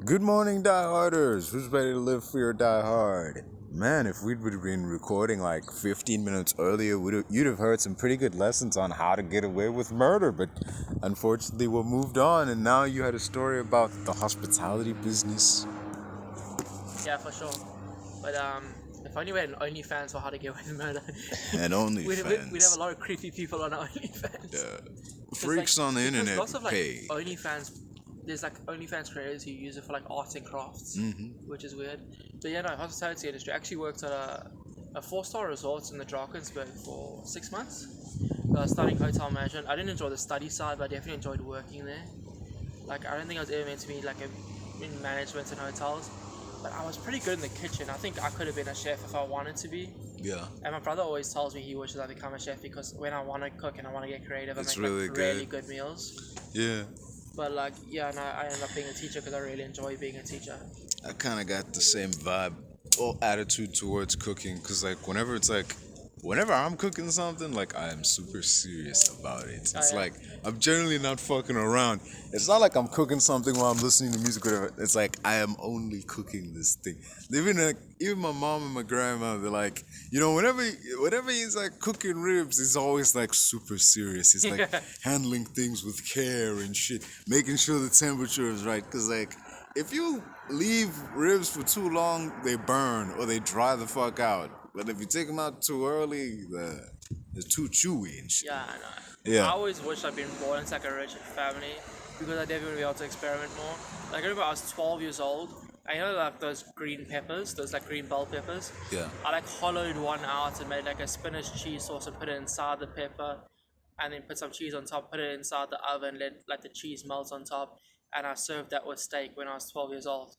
Good morning, dieharders. Who's ready to live for your die hard? Man, if we'd been recording like 15 minutes earlier, you'd have heard some pretty good lessons on how to get away with murder. But unfortunately, we moved on, and now you had a story about the hospitality business. Yeah, for sure. But if only we had an OnlyFans for how to get away with murder. And OnlyFans. we'd have a lot of creepy people on our OnlyFans. Freaks on the internet lots of pay. OnlyFans. There's OnlyFans creators who use it for arts and crafts, which is weird. But yeah, no, hospitality industry. I actually worked at a 4-star resort in the Drakensberg for 6 months. I was studying hotel management. I didn't enjoy the study side, but I definitely enjoyed working there. I don't think I was ever meant to be in management in hotels, but I was pretty good in the kitchen. I think I could have been a chef if I wanted to be. Yeah. And my brother always tells me he wishes I become a chef because when I want to cook and I want to get creative, It's I make really really good meals. Yeah. But I ended up being a teacher because I really enjoy being a teacher. I kind of got the same vibe or attitude towards cooking because whenever I'm cooking something, I am super serious about it. It's I'm generally not fucking around. It's not like I'm cooking something while I'm listening to music or whatever. It's I am only cooking this thing. Even my mom and my grandma, they're whenever he's cooking ribs, he's always super serious. He's handling things with care and shit, making sure the temperature is right. Cause if you leave ribs for too long, they burn or they dry the fuck out. But if you take them out too early, they're too chewy and shit. Yeah, I know. Yeah. I always wish I'd been born into a rich family because I definitely would be able to experiment more. I remember I was 12 years old. I know those green peppers, those green bell peppers. Yeah. I hollowed one out and made a spinach cheese sauce and put it inside the pepper, and then put some cheese on top, put it inside the oven, let the cheese melt on top, and I served that with steak when I was 12 years old.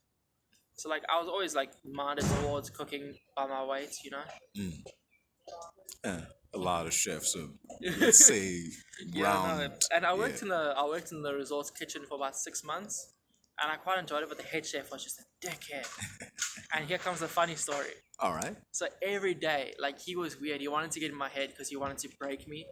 So I was always minded towards cooking by my weight, you know. Yeah, a lot of chefs are, let's say, round. No. And I worked in the resort's kitchen for about 6 months, and I quite enjoyed it. But the head chef was just a dickhead. And here comes the funny story. All right. So every day, he was weird. He wanted to get in my head because he wanted to break me.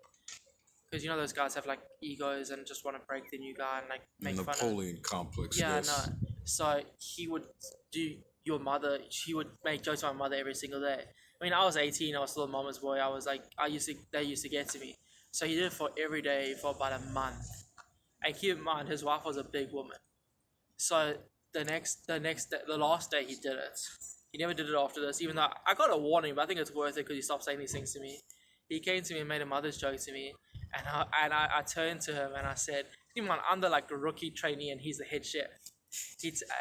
Because those guys have egos and just want to break the new guy and make fun of. Napoleon complex. Yeah, yes. no. So he would do your mother. He would make jokes to my mother every single day. I mean, I was 18. I was still a mama's boy. I was they used to get to me. So he did it for every day for about a month. And keep in mind, his wife was a big woman. So the last day he did it. He never did it after this, even though I got a warning, but I think it's worth it because he stopped saying these things to me. He came to me and made a mother's joke to me. And I turned to him and I said, I'm the rookie trainee and he's the head chef.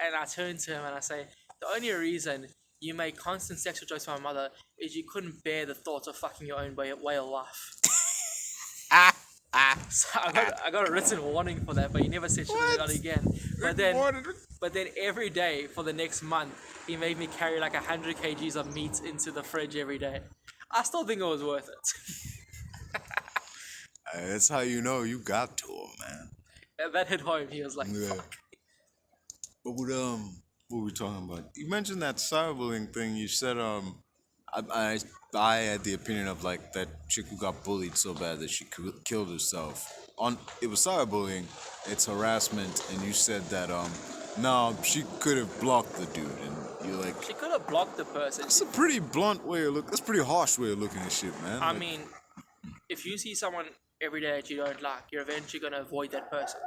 And I turned to him and I say, the only reason you make constant sexual jokes to my mother is you couldn't bear the thought of fucking your own whale wife. So I got a written warning for that, but he never said that again. But then every day for the next month, he made me carry 100 kgs of meat into the fridge every day. I still think it was worth it. That's how you know you got to him, man. And that hit home. He was like, fuck. But what were we talking about? You mentioned that cyberbullying thing. You said I had the opinion of that chick who got bullied so bad that she killed herself. It was cyberbullying, it's harassment, and you said that no, she could have blocked the dude, and you're she could have blocked the person. That's a pretty blunt way of look. That's a pretty harsh way of looking at shit, man. I mean, if you see someone every day that you don't like, you're eventually gonna avoid that person.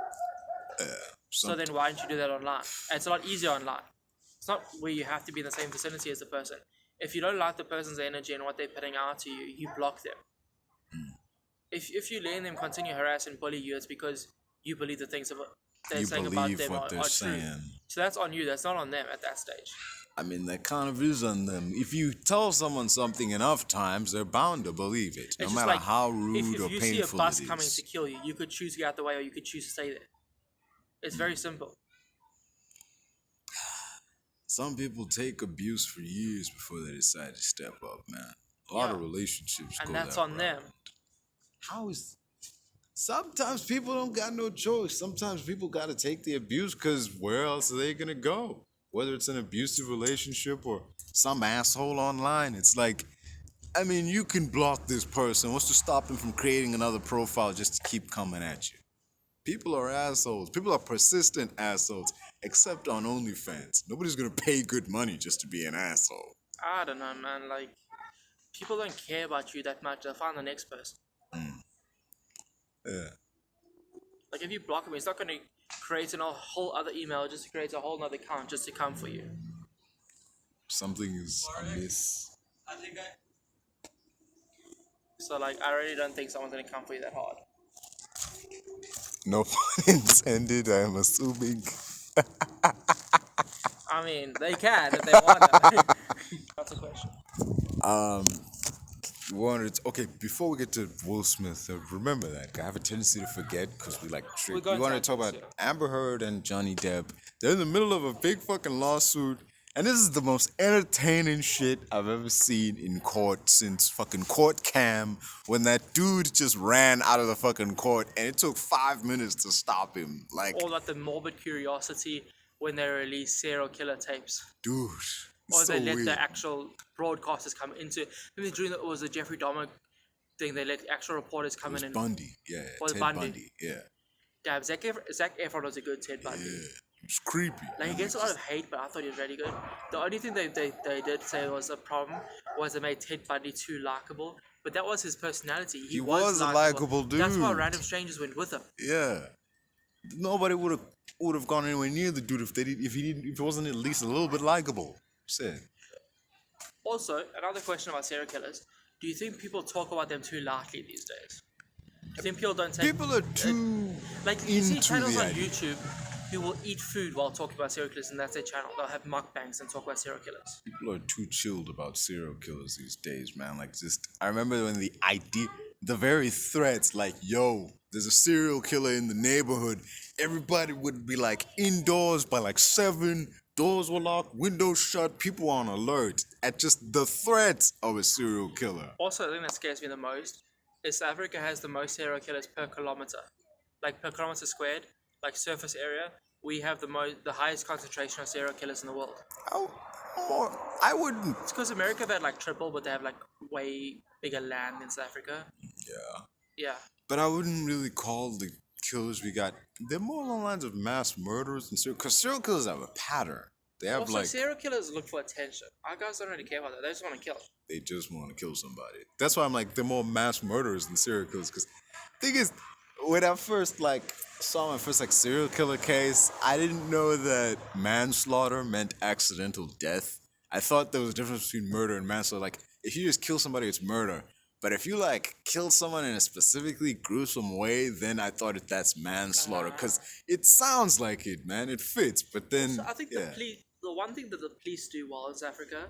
So then why don't you do that online? And it's a lot easier online. It's not where you have to be in the same vicinity as the person. If you don't like the person's energy and what they're putting out to you, you block them. If you let them continue harass and bully you, it's because you believe the things they're saying about them are true. So that's on you. That's not on them at that stage. I mean, that kind of is on them. If you tell someone something enough times, they're bound to believe it, no matter how rude or painful it is. If you see a bus coming to kill you, you could choose to get out the way or you could choose to stay there. It's very simple. Some people take abuse for years before they decide to step up, man. A lot of relationships and go that's that on route. them. Sometimes people don't got no choice. Sometimes people got to take the abuse because where else are they going to go? Whether it's an abusive relationship or some asshole online. It's you can block this person. What's to stop them from creating another profile just to keep coming at you? People are assholes. People are persistent assholes, except on OnlyFans. Nobody's gonna pay good money just to be an asshole. I don't know, man. Like, people don't care about you that much. They'll find the next person. Yeah. Like, if you block him, he's not going to create a whole other email just to create a whole other account just to come for you. Something is amiss. So, like, I really don't think someone's going to come for you that hard. No pun intended, I'm assuming. I mean, they can if they want to. That's a question. Okay, before we get to Will Smith, remember that. I have a tendency to forget because we like trick. We're We want to going talk about tangents, Amber Heard and Johnny Depp. They're in the middle of a big fucking lawsuit, and this is the most entertaining shit I've ever seen in court since fucking Court Cam, when that dude just ran out of the fucking court, and it took 5 minutes to stop him. Like, Or like the morbid curiosity when they release serial killer tapes. dude, Or so they let weird. the actual broadcasters come into. Maybe during it was the Jeffrey Dahmer thing, they let actual reporters come in and. Bundy, yeah, Was Ted Bundy. Bundy, yeah, Damn, Zac Efron was a good Ted Bundy. yeah. It's creepy. Like, he gets a lot of hate, but I thought he was really good. The only thing they did say was a problem was they made Ted Bundy too likable. But that was his personality. He was a likable dude. That's why random strangers went with him. Yeah, nobody would have gone anywhere near the dude if he wasn't at least a little bit likable. Said. Also, another question about serial killers. Do you think people talk about them too lightly these days? Do you think people don't take... People are too like, you see into channels the on idea. YouTube who will eat food while talking about serial killers, and that's their channel. They'll have mukbangs and talk about serial killers. People are too chilled about serial killers these days, man. Like, I remember when the very threats, like, yo, there's a serial killer in the neighborhood. Everybody would be like indoors by like 7. Doors were locked, windows shut. People were on alert at just the threats of a serial killer. Also, the thing that scares me the most is South Africa has the most serial killers per kilometer. Like, per kilometer squared, like surface area, we have the highest concentration of serial killers in the world. I wouldn't. It's because America have had like triple, but they have like way bigger land than South Africa. Yeah. Yeah. But I wouldn't really call the killers we got. They're more along the lines of mass murderers and because serial killers have a pattern. They have Also, like serial killers look for attention. Our guys don't really care about that. They just want to kill. they just want to kill somebody. That's why I'm like they're more mass murderers than serial killers. Because thing is, when I first saw my first serial killer case, I didn't know that manslaughter meant accidental death. I thought there was a difference between murder and manslaughter. Like if you just kill somebody, it's murder. But if you kill someone in a specifically gruesome way, then I thought that's manslaughter because it sounds like it, man. It fits. But then So I think the one thing that the police do well in South Africa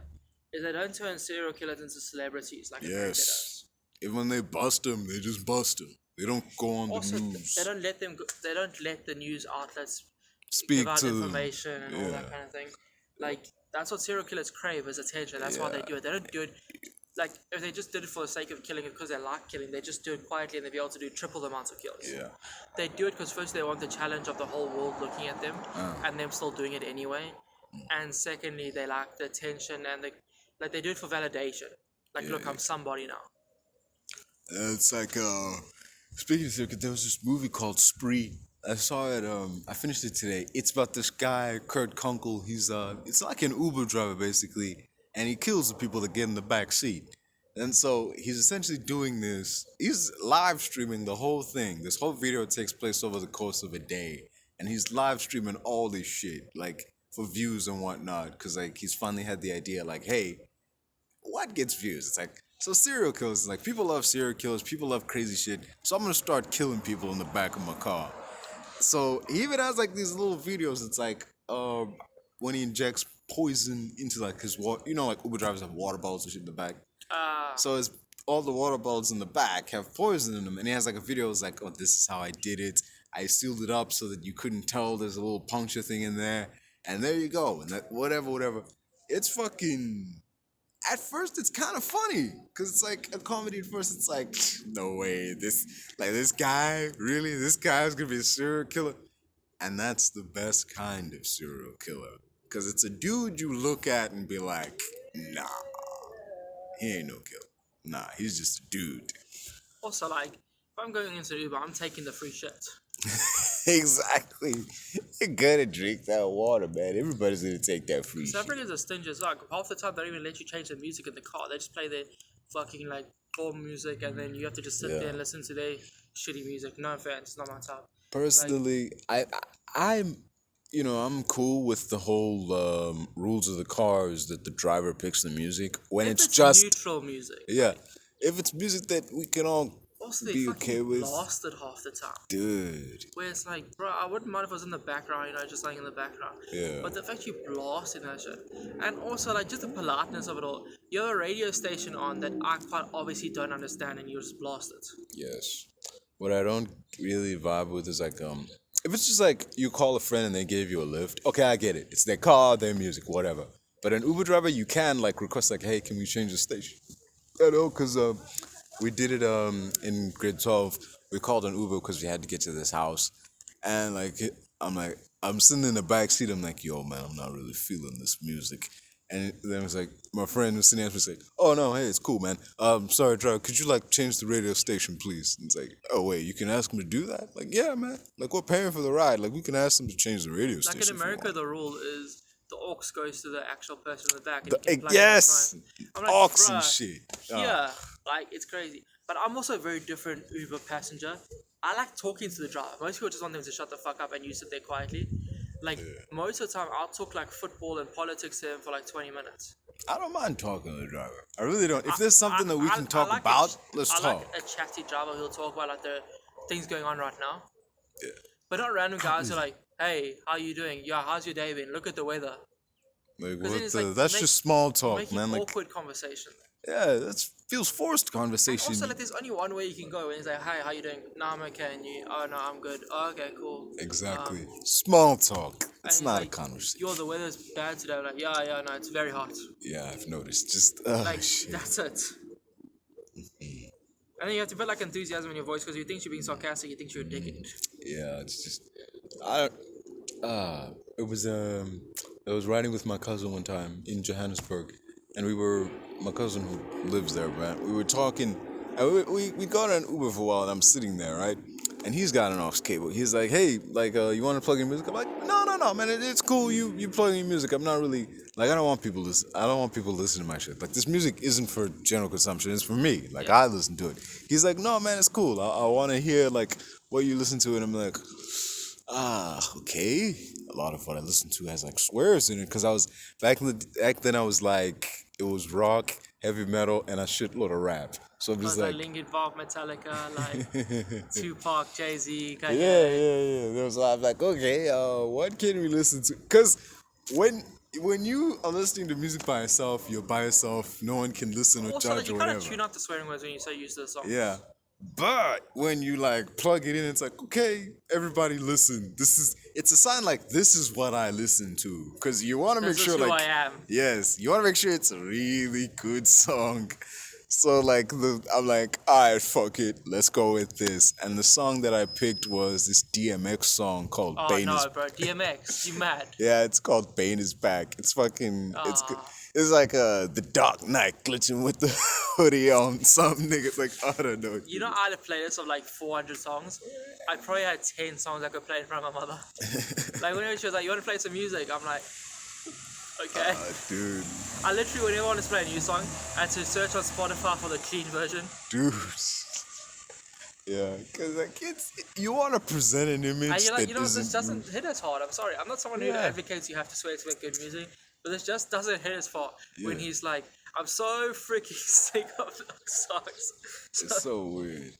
is they don't turn serial killers into celebrities like America does. Even when they bust them, they just bust them. They don't go on Also, the news. they don't let them. They don't let the news outlets Speak give out to them. information and all that kind of thing. Like, that's what serial killers crave, is attention. That's why they do it. They don't do it. Like, if they just did it for the sake of killing it because they like killing, they just do it quietly and they'd be able to do triple the amount of kills. Yeah. They do it because first they want the challenge of the whole world looking at them and them still doing it anyway. And secondly, they like the attention and they do it for validation. Like, look, I'm somebody now. It's speaking of serial killers, there was this movie called Spree. I saw it, I finished it today. It's about this guy, Kurt Kunkel. He's, it's like an Uber driver, basically. And he kills the people that get in the back seat. And so he's essentially doing this. He's live streaming the whole thing. This whole video takes place over the course of a day. And he's live streaming all this shit, for views and whatnot. Because, he's finally had the idea, hey, what gets views? It's so serial killers, people love serial killers. People love crazy shit. So I'm going to start killing people in the back of my car. So he even has, these little videos. It's when he injects poison into his water. Uber drivers have water bottles and shit in the back. So all the water bottles in the back have poison in them, and he has a video. It's oh, this is how I did it. I sealed it up so that you couldn't tell. There's a little puncture thing in there, and there you go. And that whatever. It's fucking. At first, it's kind of funny because it's a comedy. At first, it's no way. This guy really. This guy's gonna be a serial killer, and that's the best kind of serial killer. Because it's a dude you look at and be like, nah, he ain't no killer. Nah, he's just a dude. Also, if I'm going into Uber, I'm taking the free shit. Exactly. You gotta drink that water, man. Everybody's gonna take that free South shit. Africans are stingy as well. Half the time, they don't even let you change the music in the car. They just play their fucking like core music, and then you have to just sit there and listen to their shitty music. No offense, not my type. Personally, I'm, I'm cool with the whole rules of the cars that the driver picks the music when If it's it's just neutral music, yeah. If it's music that we can all also they be fucking okay with, blast it half the time. dude. Where it's like, bro, I wouldn't mind if it was in the background, just like in the background. Yeah. But the fact you blasting that shit, and also like just the politeness of it all. You have a radio station on that I quite obviously don't understand, and you just blast it. Yes. What I don't really vibe with is like if it's just like you call a friend and they gave you a lift, okay, I get it. It's their car, their music, whatever. But an Uber driver, you can like request like, hey, can we change the station? I know, cause we did it in grade 12. We called an Uber because we had to get to this house, and I'm sitting in the back seat. I'm like, yo, man, I'm not really feeling this music. And then it was like, my friend was sitting there, was like, oh no, hey, it's cool, man. Sorry, driver, could you like change the radio station, please? And it's like, oh wait, you can ask him to do that? Like, yeah, man. Like, we're paying for the ride. Like, we can ask them to change the radio station. Like in America, the rule is the aux goes to the actual person in the back. And The, you can play yes, it on the phone. I'm like, aux and bruh, shit. here, like it's crazy. But I'm also a very different Uber passenger. I like talking to the driver. Most people just want them to shut the fuck up and you sit there quietly. Like most of the time, I'll talk like football and politics to him for like 20 minutes. I don't mind talking to the driver. I really don't. If there's something that we can talk like about, let's I talk. like a chatty driver who'll talk about like the things going on right now. Yeah. But not random guys who are like, hey, how you doing? Yeah, how's your day been? Look at the weather. Like, 'Cause then what it's the, like that's just small talk, Making man. Like, awkward conversation. yeah, that feels forced conversation. Also, like, there's only one way you can go, and it's like, "Hi, how you doing? No, I'm okay." And you, "Oh no, I'm good." Oh, okay, cool. Exactly. Small talk. It's And not like, a conversation. Yo, the weather's bad today. I'm like, yeah, no, it's very hot. Yeah, I've noticed. Just, Like, shit. that's it. And then you have to put like enthusiasm in your voice because you think you're being sarcastic, you think you're a dickhead. Yeah, it's just, I, it was, I was riding with my cousin one time in Johannesburg, and my cousin who lives there, man, we were talking, and we got an Uber for a while, and I'm sitting there, right? And he's got an aux cable. He's like, hey, like, you want to plug in music? I'm like, no, man, it's cool. You plug in music. I'm not really like, I don't want people listening to my shit. Like, this music isn't for general consumption. It's for me. Like, I listen to it. He's like, no, man, it's cool. I want to hear like what you listen to, and I'm like, okay. A lot of what I listen to has like swears in it, because I was back then I was like, it was rock, heavy metal, and a shitload of rap. So I'm just like Linkin Park, Metallica, like Tupac, Jay-Z, Kanye. yeah. There was a lot of like, okay, what can we listen to? Because when you are listening to music by yourself, you're by yourself. No one can listen or Also, judge like, or you kind whatever. of tune out the swearing words when you're so used to the song. Yeah. But when you like plug it in, it's like, okay, everybody listen. It's a sign like, this is what I listen to. Because you want to make This sure is who like, I am. yes, you want to make sure it's a really good song. So like I'm like, alright, fuck it, let's go with this. And the song that I picked was this DMX song called Oh Bane no, is bro, DMX, you mad? Yeah, it's called Bane is Back. It's fucking it's good. Aw. It's like the Dark Knight glitching with the hoodie on. Some niggas like, I don't know. You know, I had a playlist of like 400 songs. I probably had 10 songs I could play in front of my mother. Like whenever she was like, "You want to play some music?" I'm like, okay. Dude. I literally, whenever I want to play a new song, I had to search on Spotify for the clean version. Dude. Yeah, because like you want to present an image And you're like, that this isn't doesn't hit as hard. I'm sorry, I'm not someone who advocates you have to swear to make good music, but this just doesn't hit as far when he's like, "I'm so freaking sick of songs." It's so weird.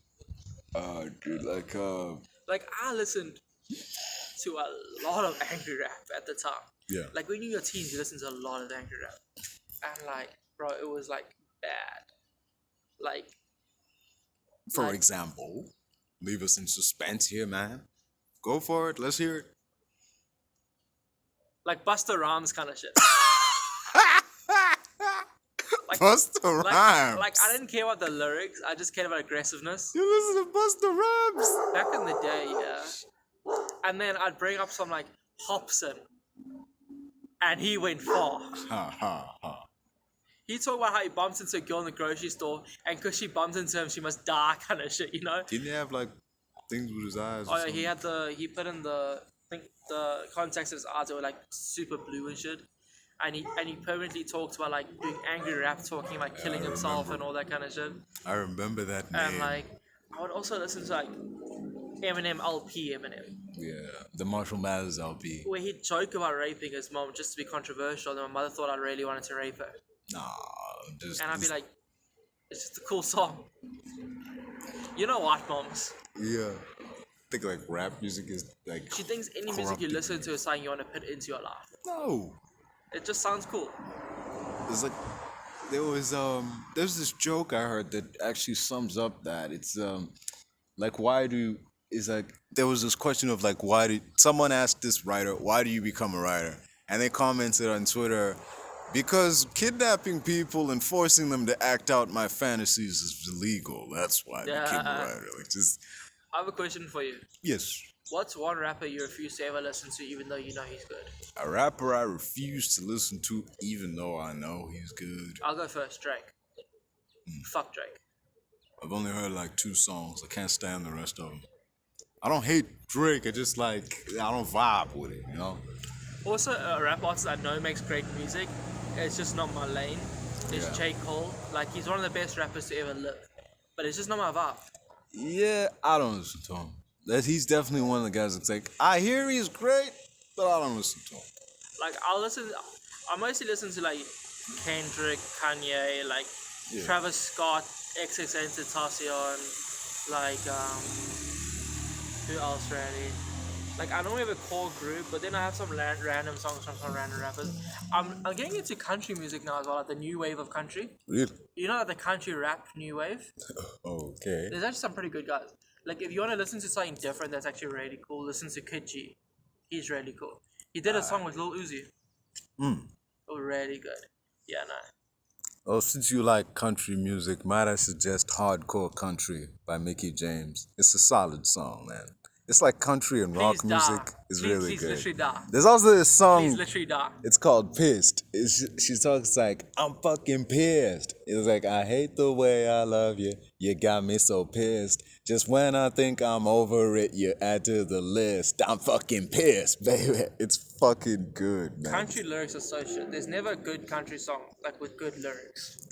Dude, Like I listened to a lot of angry rap at the time. Yeah. Like when you're in your teens, you listen to a lot of angry rap, and like, bro, it was like bad. Like, for example, leave us in suspense here, man. Go for it. Let's hear it. like Busta Rhymes kind of shit. Like, Busta Rhymes. Like I didn't care about the lyrics. I just cared about aggressiveness. You listen to Busta Rhymes. Back in the day, yeah. And then I'd bring up some like Hobson, and he went far. Ha ha ha. He talked about how he bumps into a girl in the grocery store, and because she bumps into him, she must die, kind of shit, you know? Didn't he have like things with his eyes. Oh yeah, he put in the contacts of his eyes that were like super blue and shit. And he permanently talked about like doing angry rap, talking about killing himself and all that kind of shit. I remember that name. And like, I would also listen to like Eminem LP Eminem, Yeah, the Marshall Mathers LP. where he'd joke about raping his mom just to be controversial. And my mother thought I really wanted to rape her, Nah, just. and I'd be like, it's just a cool song. You know what, moms? Yeah. I think like rap music is like. She thinks any music you corrupted listen to is something you want to put into your life. No. It just sounds cool. It's like there's this joke I heard that actually sums up that. It's like why do is like there was this question of like why did someone asked this writer, why do you become a writer? And they commented on Twitter, because kidnapping people and forcing them to act out my fantasies is illegal. That's why I became a writer. Like just I have a question for you. yes. What's one rapper you refuse to ever listen to even though you know he's good? A rapper I refuse to listen to even though I know he's good. I'll go first, Drake. Fuck Drake. I've only heard like 2 songs. I can't stand the rest of them. I don't hate Drake. I just like I don't vibe with it, you know. Also, a rap artist I know makes great music. It's just not my lane. It's Yeah. J. Cole. Like, he's one of the best rappers to ever live. But it's just not my vibe. Yeah, I don't listen to him. He's definitely one of the guys that's like I hear he's great, but I don't listen to him. Like, I mostly listen to, like, Kendrick, Kanye, like, Yeah. Travis Scott, XXXTentacion, like, who else really? Like, I don't have a core group, but then I have some random songs from some random rappers. I'm getting into country music now as well, like the new wave of country. Really? You know, like the country rap new wave? Okay. There's actually some pretty good guys. Like, if you want to listen to something different that's actually really cool, listen to Kid G. He's really cool. He did a song with Lil Uzi. Oh, really good. Yeah, no. Well, since you like country music, might I suggest Hardcore Country by Mickey James? It's a solid song, man. It's like country and rock Please music die. is Please, really please good. literally die. There's also this song. Please literally die. It's called Pissed. She talks like, I'm fucking pissed. It's like, I hate the way I love you. You got me so pissed. Just when I think I'm over it, you add to the list. I'm fucking pissed, baby. It's fucking good, man. Country lyrics are so shit. There's never a good country song like with good lyrics.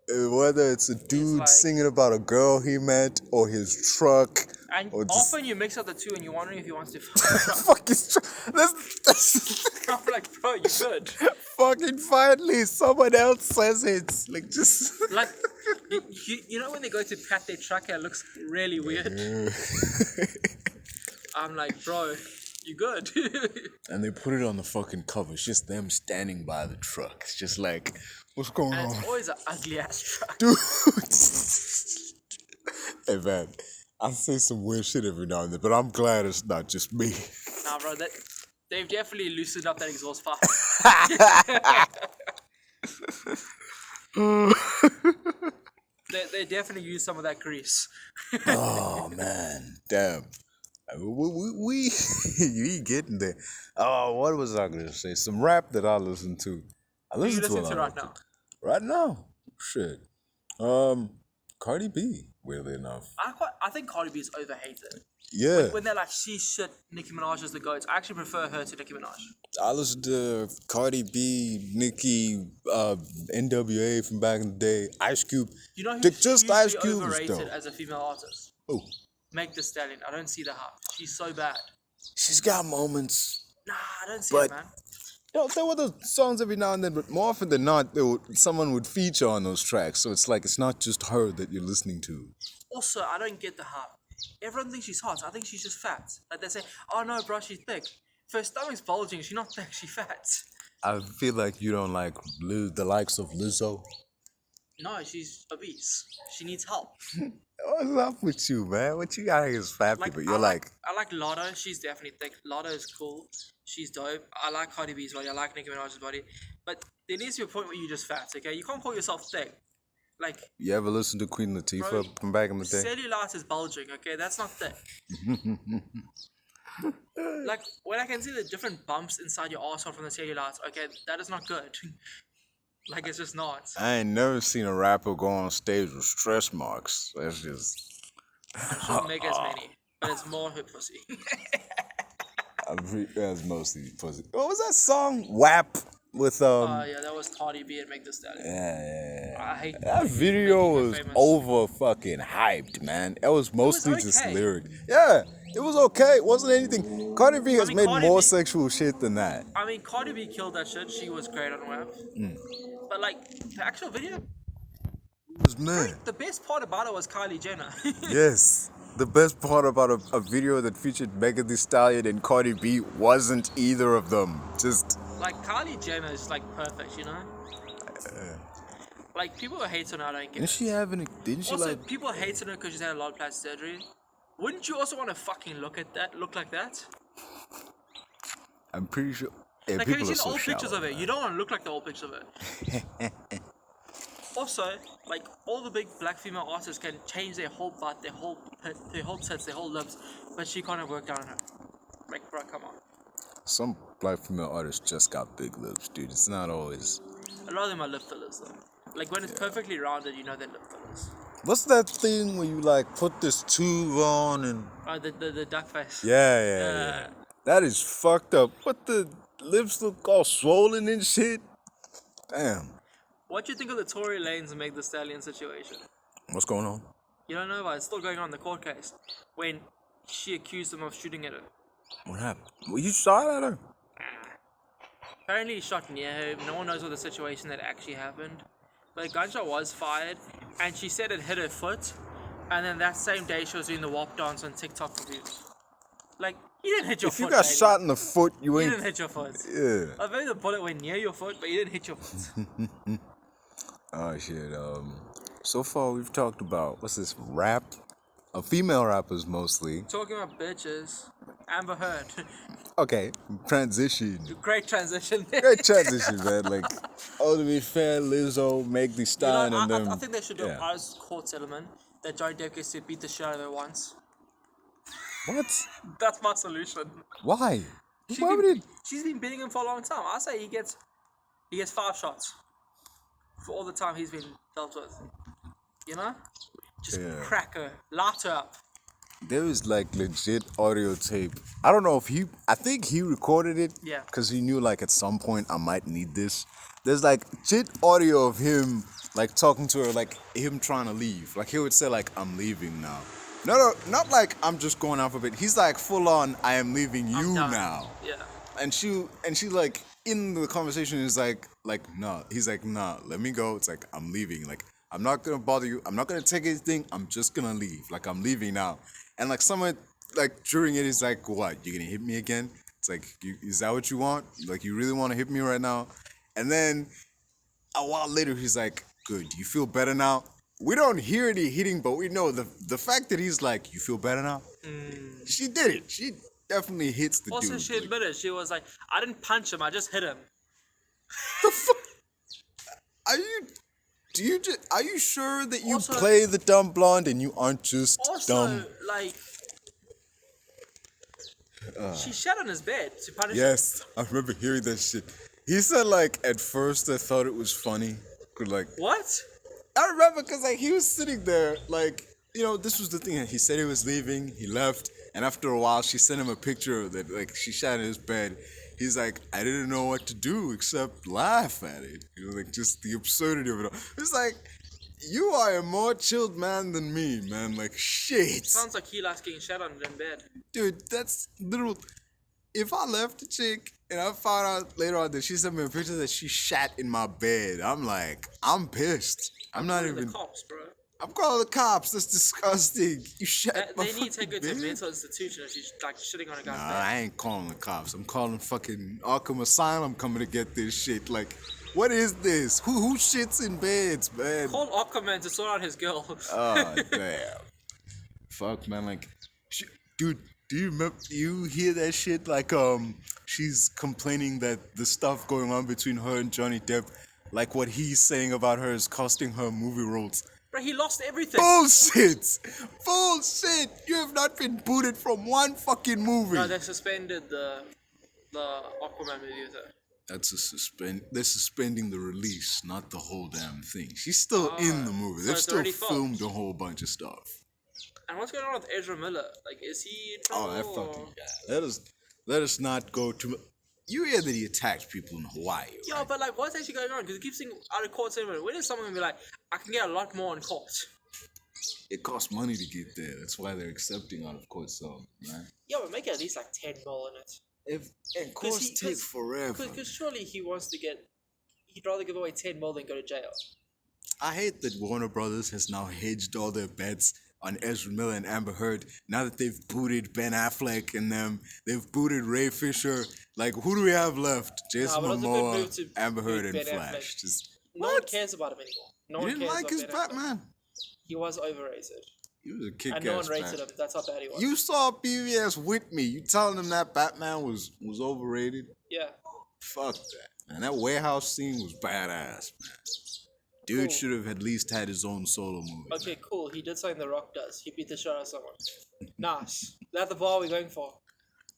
Whether it's a dude like- singing about a girl he met or his truck. And or just often you mix up the two and you're wondering if he wants to fuck his truck. That's I'm like, bro, you good. fucking finally someone else says it. Like just Like, you know when they go to pat their truck and it looks really weird? I'm like, bro, you good? And they put it on the fucking cover. It's just them standing by the truck. It's just like, what's going And on? it's always an ugly ass truck. Dude. Hey man, I say some weird shit every now and then, but I'm glad it's not just me. Nah, bro, they've definitely loosened up that exhaust pipe. They definitely use some of that grease. Oh man, damn. We getting there. Oh, what was I gonna say? Some rap that I listen to. I Who you listen to a listen lot to right of now? Right now, shit. Cardi B. Weirdly enough. I think Cardi B is overhated. Yeah, When they're like, she's shit, Nicki Minaj is the GOAT. I actually prefer her to Nicki Minaj. I listen to Cardi B, Nicki, NWA from back in the day, Ice Cube. You know who's Just hugely Ice Cube is overrated dope. as a female artist? Oh, Meg Thee Stallion. I don't see the hype. She's so bad. she's got moments. Nah, I don't see But- it, man. You know, there were those songs every now and then, but more often than not, someone would feature on those tracks. So it's like it's not just her that you're listening to. Also, I don't get the hype. Everyone thinks she's hot. I think she's just fat. Like they say, oh no, bro, she's thick. If her stomach's bulging, she's not thick, she's fat. I feel like you don't like the likes of Lizzo. No, she's obese. She needs help. What's up with you, man? What you got against fat people? You're I like Lotto. She's definitely thick. Lotto is cool. She's dope. I like Cardi B's body. I like Nicki Minaj's body. But there needs to be a point where you're just fat, okay? You can't call yourself thick. Like, you ever listen to Queen Latifah Bro, from back in the day? cellulite is bulging, okay? That's not thick. Like, when I can see the different bumps inside your arsehole from the cellulite, okay, that is not good. Like, it's just not. I ain't never seen a rapper go on stage with stretch marks. That's just... I'm sure Meg has many. but it's more her pussy. That's mostly pussy. What was that song? WAP with Yeah, that was Cardi B and Meg Thee Stallion. Yeah. I hate That video was over fucking hyped, man. It was mostly just okay. lyric. Yeah, it was okay. It wasn't anything. Cardi B has made Cardi more B sexual shit than that. I mean, Cardi B killed that shit. She was great on WAP. But like the actual video, It was mad. the best part about it was Kylie Jenner. Yes. The best part about a video that featured Megan Thee Stallion and Cardi B wasn't either of them. Just like Kylie Jenner is like perfect, you know. Like people who hate on her, I don't get. didn't she have any? Didn't she Also, like? people hated her because she's had a lot of plastic surgery. Wouldn't you also want to fucking look like that? I'm pretty sure. Yeah, Like, have people you are seen so old pictures shallow, of it? man. You don't want to look like the old picture of it. Also, like all the big black female artists can change their whole butt, their whole tits, their whole lips, but she can't have worked out on her. Like, bro, come on. Some black female artists just got big lips, dude. It's not always. A lot of them are lip fillers though. Like when it's perfectly rounded, you know they're lip fillers. What's that thing where you like put this tube on and? Oh, the duck face. Yeah. That is fucked up. But the lips look all swollen and shit. Damn. What do you think of the Tory Lanez and Meg Thee Stallion situation? What's going on? You don't know about it. It's still going on in the court case. When she accused him of shooting at her. What happened? Well, you shot at her? Apparently he shot near her. No one knows what the situation that actually happened. But a gunshot was fired. And she said it hit her foot. And then that same day she was doing the WAP dance on TikTok for views. Like, you didn't hit your If foot, you got lady. shot in the foot, you You ain't. didn't hit your foot. Yeah. I bet the bullet went near your foot, but you didn't hit your foot. Oh shit. So far we've talked about what's this rap? Female rappers mostly. Talking about bitches, Amber Heard. Okay. Transition. Great transition. Great transition, man. Like, oh, to be fair, Lizzo, Meg Thee Stallion, and them. I think they should do yeah. a prize court settlement that Johnny Depp gets to beat the shit out of her once. What? That's my solution. Why? Why would it? She's been beating him for a long time. I say he gets 5 shots for all the time he's been dealt with. You know? Just crack her, light her up. There is like legit audio tape. I don't know if I think he recorded it. Yeah. Because he knew like at some point I might need this. There's like legit audio of him like talking to her, like him trying to leave. Like he would say like, I'm leaving now. No, not like I'm just going off of it. He's like full on, I am leaving you now. Yeah. And she like in the conversation is like no. He's like, nah, let me go. It's like I'm leaving. Like I'm not gonna bother you. I'm not gonna take anything. I'm just gonna leave. Like I'm leaving now. And like someone like during it is like, what? You gonna hit me again? It's like, is that what you want? Like you really want to hit me right now? And then a while later he's like, good. Do you feel better now? We don't hear any hitting, but we know the fact that he's like, you feel better now? She did it. She definitely hits the dude. Also, she admitted, she was like, I didn't punch him, I just hit him. The fuck? Are you sure that you play the dumb blonde and you aren't just dumb? Like, she shat on his bed to punish him. Yes, I remember hearing that shit. He said like, at first I thought it was funny. Like, What? I remember because like he was sitting there like, you know, this was the thing. He said he was leaving. He left, and after a while, she sent him a picture that like she sat in his bed. He's like, I didn't know what to do except laugh at it. You know, like just the absurdity of it all. It's like, you are a more chilled man than me, man. Like shit. Sounds like he likes getting shat on in bed. Dude, that's literal. If I left a chick and I found out later on that she sent me a picture that she shat in my bed, I'm like, I'm pissed. I'm not even. The cops, bro. I'm calling the cops. That's disgusting. You shat my They need to take her fucking to a bed? mental institution if she's like shitting on a guy's Nah, bed. I ain't calling the cops. I'm calling fucking Arkham Asylum coming to get this shit. Like, what is this? Who shits in beds, man? Call Aquaman to sort out his girl. Oh, damn. Fuck, man. Like, dude, do you remember? You hear that shit? Like, she's complaining that the stuff going on between her and Johnny Depp, like what he's saying about her is costing her movie roles. Bro, he lost everything. Bullshit! Bullshit! You have not been booted from one fucking movie. No, they suspended the Aquaman movie with her. They're suspending the release, not the whole damn thing. She's still in the movie. so They've it's still already filmed a whole bunch of stuff. And what's going on with Ezra Miller? Like, is he in trouble? Oh, that fucking guy. Let us not go too. You hear that he attacked people in Hawaii? Right? Yeah, but like, what's actually going on? Because it keeps saying out of court statement. When is someone gonna be like, I can get a lot more in court? It costs money to get there. That's why they're accepting out of court, so man. Yeah, but make it at least like 10 mil in it. And courts take forever. Because surely he wants to get. He'd rather give away 10 mil than go to jail. I hate that Warner Brothers has now hedged all their bets on Ezra Miller and Amber Heard. Now that they've booted Ben Affleck and them, they've booted Ray Fisher. Like, who do we have left? Jason Momoa, Amber Heard, and Flash. Just, no one cares about him anymore. No one you didn't cares like his about Batman? He was overrated. He was a kick-ass And no one rated Batman. him. That's how bad he was. You saw PBS with me. You telling them that Batman was overrated? Yeah. Fuck that, man. That warehouse scene was badass, man. Dude Cool. should have at least had his own solo movie. Okay, cool. He did something The Rock does. He beat the shit out of someone. Nice. That's the bar we're going for.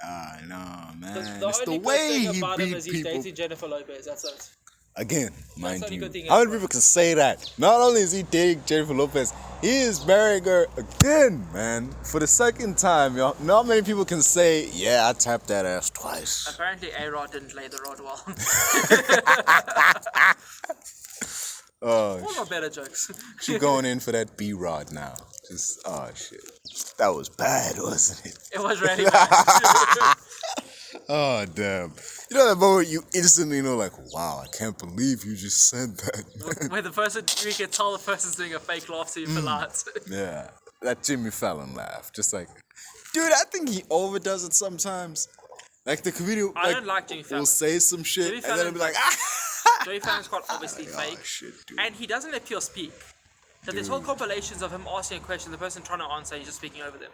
Ah, no, man. The It's the only way good thing he about him beat is he's people. dating Jennifer Lopez. That's it. Again, mind the only you, good thing how many ever. people can say that? Not only is he dating Jennifer Lopez, he is marrying her again, man. For the second time, y'all. Not many people can say, yeah, I tapped that ass twice. Apparently, A-Rod didn't lay the rod well. Oh, One more better jokes. she going in for that B-Rod now. Just, oh, shit. That was bad, wasn't it? It was really bad. Oh, damn. You know that moment you instantly know, like, wow, I can't believe you just said that. Where the person, you can tell the person's doing a fake laugh to you for laughs. Yeah, that Jimmy Fallon laugh. Just like, dude, I think he overdoes it sometimes. Like, the comedian I don't like Jimmy Fallon. will say some shit, Jimmy and then Fallon- it'll be like, ah! Jimmy Fallon's quite obviously Oh, fake. shit, dude. And he doesn't let people speak. That there's whole compilations of him asking a question, the person trying to answer, he's just speaking over them.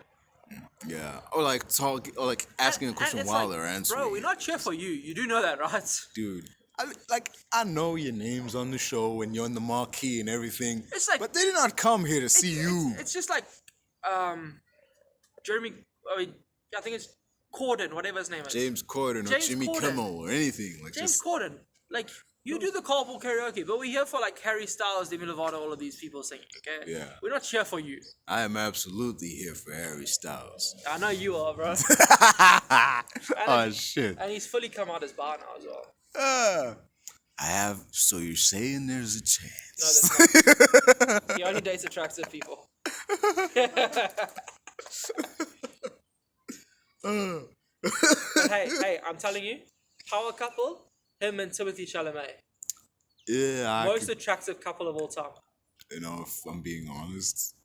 Yeah, or like talking, or like asking a question it's while like, they're answering. Bro, we're not here for you. You do know that, right? Dude, I know your name's on the show and you're on the marquee and everything. It's like- but they did not come here to see you. It's just like, Jeremy, I think it's Corden, whatever his name is. James Corden or James Jimmy Corden. Kimmel or anything. Like James just Corden. Like, you do the carpool karaoke, but we're here for like Harry Styles, Demi Lovato, all of these people singing, okay? Yeah. We're not here for you. I am absolutely here for Harry Styles. I know you are, bro. Oh shit. And he's fully come out as bar now as well. I have. So you're saying there's a No, chance? there's not. He only dates attractive people. But hey, I'm telling you, power couple, him and Timothy Chalamet. Yeah, Most attractive couple of all time. you know, if I'm being honest,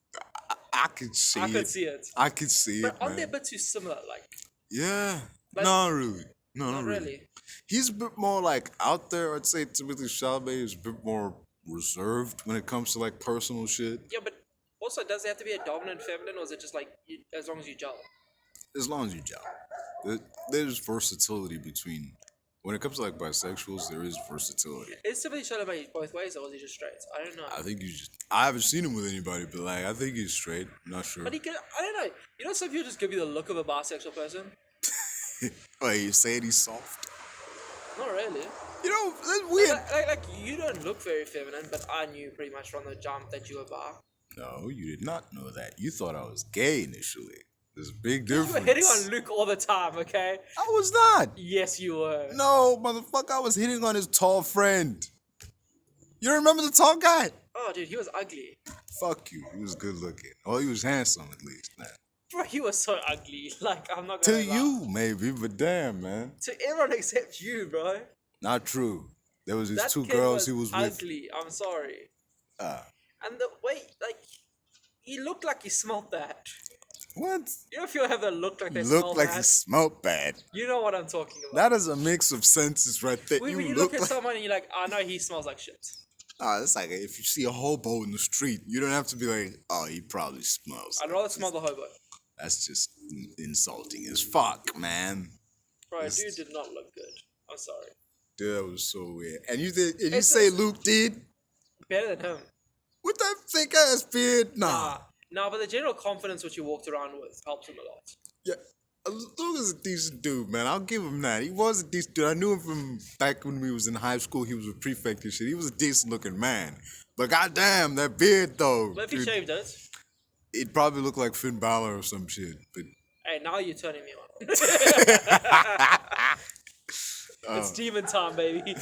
I could see I it. could see it. I could see But it, aren't they a man. bit too similar? Like, Yeah. Like- Not really. No, not not really. really. He's a bit more like out there. I'd say Timothy Chalamet is a bit more reserved when it comes to like personal shit. Yeah, but also, does it have to be a dominant feminine, or is it just like, as long as you gel? As long as you job. There's versatility between. When it comes to like bisexuals, there is versatility. Is Timothy Chalamet both ways, or is he just straight? I don't know. I think I haven't seen him with anybody, but like I think he's straight. I'm not sure. But he can, I don't know. You know, some people just give you the look of a bisexual person? Wait, you saying he's soft? Not really. You know, that's weird. Like, you don't look very feminine, but I knew pretty much from the jump that you were bi. No, you did not know that. You thought I was gay initially. There's a big You difference. were hitting on Luke all the time, okay? I was not. Yes, you were. No, motherfucker, I was hitting on his tall friend. You don't remember the tall guy? Oh, dude, he was ugly. Fuck you. He was good looking. Oh, he was handsome at least, man. Bro, he was so ugly. Like, I'm not To gonna lie. you, maybe, but damn, man. To everyone except you, bro. Not true. There was these That two kid girls he was with. ugly. I'm sorry. Ah, And the way, like, he looked like he smelled bad. what? You know if you have that look like they smell Looked like bad? he smelled bad. You know what I'm talking about. That is a mix of senses right there. When you look at someone and you're like, I know he smells like shit. Ah, it's like if you see a hobo in the street, you don't have to be like, oh, he probably smells. I'd rather smell the hobo. That's just insulting as fuck, man. Bro, Yes. dude did not look good. I'm sorry. Dude, that was so weird. And you did? And you It's say just- Luke did? Better than him. With that thick ass beard? Nah. Nah, but the general confidence which you walked around with helped him a lot. Yeah, Luke is a decent dude, man. I'll give him that. He was a decent dude. I knew him from back when we was in high school. He was a prefect and shit. He was a decent looking man. But goddamn, that beard though. But if he dude. shaved it, It probably looked like Finn Balor or some shit, but Hey, now you're turning me on. It's demon time, baby.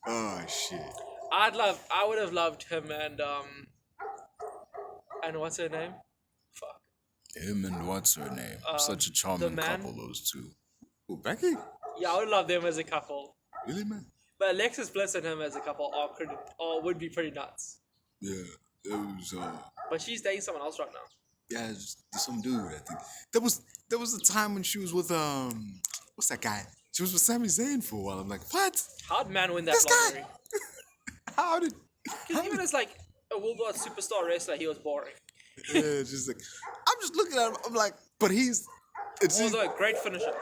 oh shit. I would have loved him and what's her name? Fuck. Him and what's her name? Such a the charming man. couple, those two. Oh, Becky? Yeah, I would love them as a couple. Really, man? But Alexis Bliss and him as a couple would be pretty nuts. Yeah, it was. But she's dating someone else right now. Yeah, just some dude. I think there was a time when she was with what's that guy? She was with Sami Zayn for a while. I'm like, what? How'd man win that This guy? lottery? How did? Because even as like a worldwide superstar wrestler, he was boring. Yeah, it's just like I'm just looking at him. I'm like, but he's. It's just, Although a great finisher.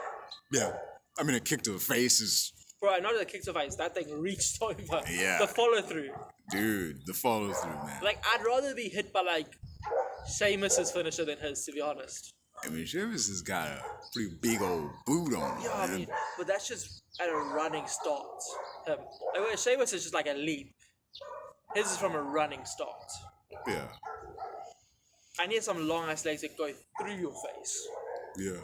yeah. I mean, a kick to the face is. Bro, not the kicks of face. That thing reached over. Yeah. The follow through. Dude, the follow through, man. Like, I'd rather be hit by like Sheamus's finisher than his, to be honest. I mean, Sheamus has got a pretty big old boot on him. Yeah, I man. mean, but that's just at a running start. Like, where Sheamus is just like a leap. His is from a running start. Yeah, I need some long ass legs that go through your face. yeah.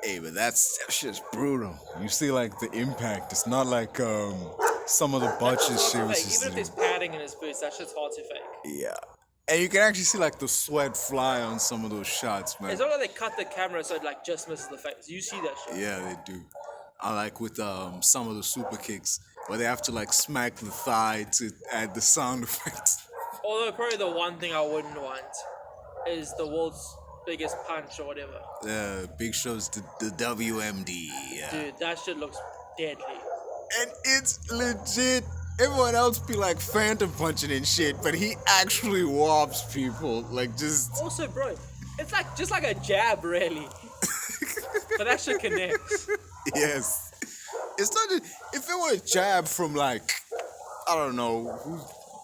Hey, but that shit's brutal. You see, like, the impact. It's not like some of the botches It's she hard was to fake. just Even if there's padding in his boots, that shit's hard to fake. yeah. And you can actually see, like, the sweat fly on some of those shots, man. It's not like they cut the camera so it like just misses the face. You see that shit. Yeah, they do. I like with some of the super kicks where they have to, like, smack the thigh to add the sound effects. Although probably the one thing I wouldn't want is the world's biggest punch or whatever. Yeah, Big Show's the WMD, yeah. Dude, that shit looks deadly. And it's legit. Everyone else be like phantom punching and shit, but he actually whops people. Like just Also, bro, it's like just like a jab, really. But that shit connects. yes. It's not just, if it were a jab from like I don't know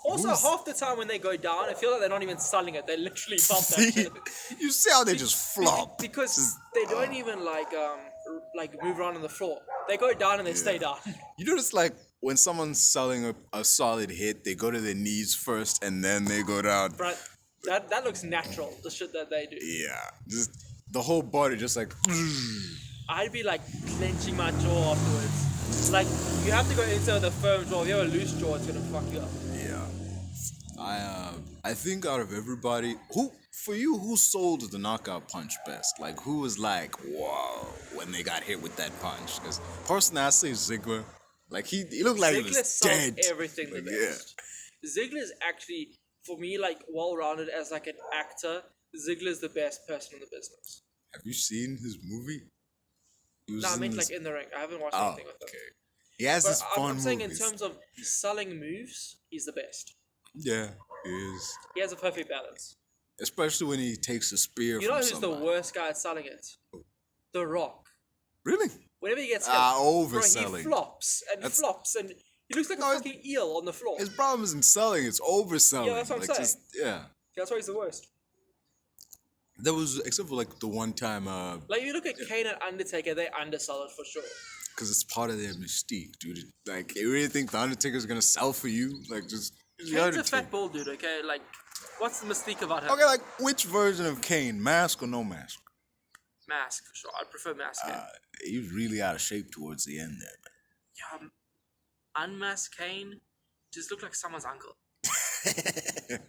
Also, who's- half the time when they go down, I feel like they're not even selling it. They literally bump that shit. you see how they just flop. Because they don't even like move around on the floor. They go down and they stay down. You notice like when someone's selling a solid hit, they go to their knees first and then they go down. Right? That looks natural. The shit that they do. Yeah. Just the whole body just like I'd be like clenching my jaw afterwards. Like you have to go into the firm jaw. If you have a loose jaw, it's gonna fuck you up. Yeah. I think out of everybody who sold the knockout punch best? Like who was like, whoa, when they got hit with that punch? Because personally I say Ziggler. Like he looked like he Ziggler was sold dead. everything the Like, best. Ziggler's actually, for me, like well-rounded as like an actor. Ziggler's the best person in the business. Have you seen his movie? He was No, I in mean this- like in the ring. I haven't watched Oh, anything with him. okay. He has But his fun I'm saying in movies. terms of selling moves, he's the best. Yeah, he is. He has a perfect balance. Especially when he takes a spear You know from who's somebody. the worst guy at selling it? The Rock. Really? Whenever he gets hit, overselling. bro, he flops and flops and he looks like No, a fucking eel on the floor. His problem isn't selling, it's overselling. Yeah, that's what I'm saying. Yeah. That's why he's the worst. There was, except for like the one time, Like you look at Kane and Undertaker, they undersell it for sure. because it's part of their mystique, dude. Like, you really think the Undertaker's gonna sell for you? Like, just. the Kane's a Undertaker. fat ball dude, okay? Like, what's the mystique about him? Okay, like, which version of Kane? Mask or no mask? Mask, for sure. I'd prefer Mask. He was really out of shape towards the end there, Yeah, unmasked Kane just looked like someone's uncle. man.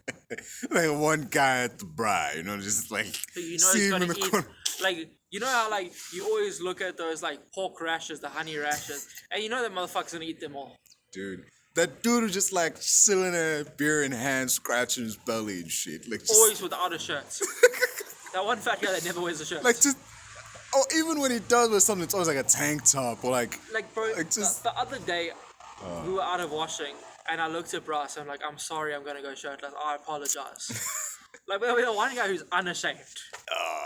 Like one guy at the bra, you know, just like So you know see he's him in gonna the eat. corner. Like, you know how like you always look at those like pork rashes, the honey rashes, and you know that motherfucker's gonna eat them all. Dude, that dude was just like chilling there, beer in hand, scratching his belly and shit. Like, just, Always without a shirt. That one fat guy that never wears a shirt. like just. Oh, even when he does wear something, it's always like a tank top or like. bro, like just. the other day we were out of washing, and I looked at Brass. And I'm like, I'm sorry, I'm gonna go shirtless. I apologize. Like we're the one guy who's unashamed.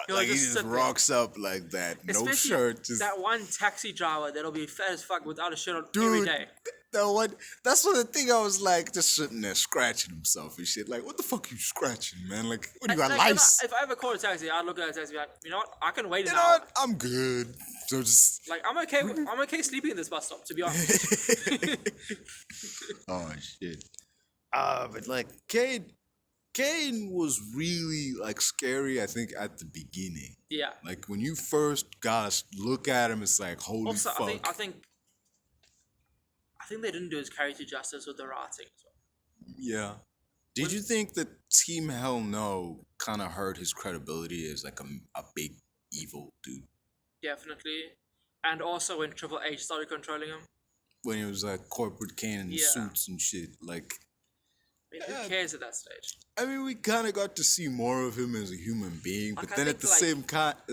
He'll Like he just just sit there. rocks up like that, no Especially shirt, just that one taxi driver that'll be fat as fuck without a shirt on every dude. day. That one, that's what the thing I was like, just sitting there scratching himself and shit. Like, what the fuck you scratching, man? Like, what do you got, Like, lice? if I ever call a taxi, I'd look at a taxi and be like, you know what? I can wait an You know hour. what? I'm good. So just. Like I'm okay. I'm okay sleeping in this bus stop. To be honest. Oh shit. But like Kane was really like scary. I think at the beginning, Yeah. like when you first got to look at him, it's like holy Also, fuck. I think they didn't do his character justice with the writing as well. Yeah. Did you think that Team Hell No kind of hurt his credibility as like a big evil dude Definitely. And also when Triple H started controlling him. when he was like corporate Kane in the Yeah. suits and shit? Like, I mean, who cares at that stage? I mean, we kind of got to see more of him as a human being, Like, but I then think, at the like-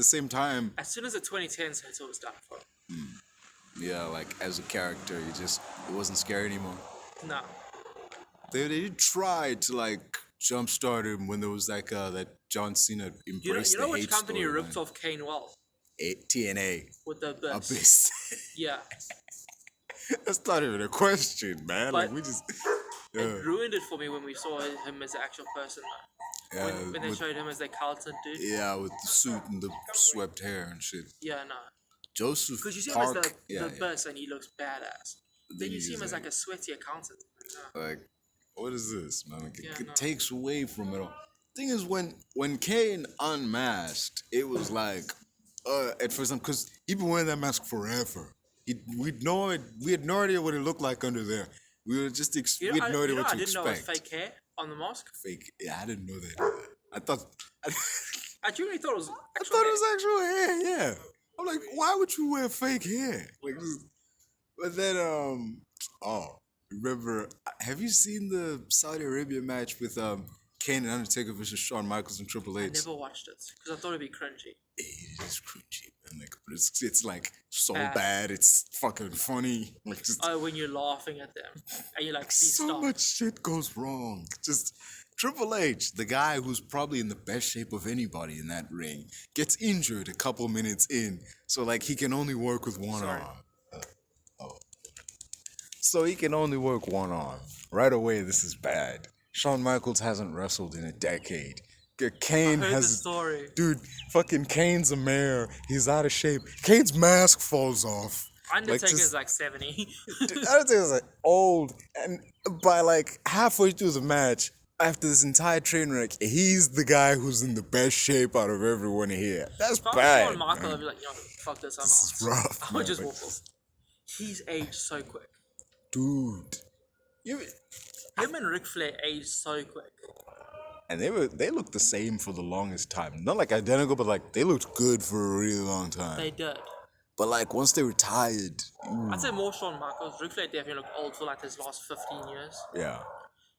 same time, As soon as the 2010s hit, it was done for him. yeah, like as a character, it wasn't scary anymore. No. They did try to like jumpstart him when there was like that John Cena embraced You know the which hate company storyline. ripped off Kane well? TNA With the Abyss. Abyss. Yeah. That's not even a question, man. But- Like we just It ruined it for me when we saw him as an actual person, though. yeah, When they showed him as the Carlton dude. yeah, with the suit and the swept hair and shit. Yeah, no. Joseph Because you see Park, him as yeah, the Abyss and he looks badass. Then you see him as like a sweaty accountant. No. like what is this, man? Like, Yeah, it no. takes away from it all. Thing is, when Kane unmasked, it was like at first, because he'd been wearing that mask forever. We had no idea what it looked like under there. We were just we had no idea what to I didn't know it was expect. fake hair on the mask. Fake. Yeah, I didn't know that either. I thought. I genuinely thought it was I actual thought hair. it was actual hair. Yeah. I'm like, why would you wear fake hair? Like, but then remember? Have you seen the Saudi Arabia match with Kane and Undertaker versus Shawn Michaels and Triple I H? never watched it because I thought it'd be cringy. It is cringy, man. Like, but it's like so Bad. bad. It's fucking funny. Like, just Oh, when you're laughing at them and you're like, please so stop. much shit goes wrong. Just Triple H, the guy who's probably in the best shape of anybody in that ring, gets injured a couple minutes in, so like he can only work with one Sorry. arm. So he can only work one arm. Right away, this is bad. Shawn Michaels hasn't wrestled in a decade. Kane I heard has the story. Dude, fucking Kane's a mayor. He's out of shape. Kane's mask falls off. Undertaker's like 70. Undertaker's like old, and by like halfway through the match, after this entire train wreck, he's the guy who's in the best shape out of everyone here. That's If I was bad. Shawn Michaels, man. I'd be like, yo, fuck this, I'm This is out. rough, I would man, just but- walk off. He's aged so quick. Dude. Him and Ric Flair aged so quick. And they looked the same for the longest time. Not like identical, but like they looked good for a really long time. They did. But like once they retired, I'd say more Shawn Michaels. Ric Flair definitely looked old for like his last 15 years. yeah.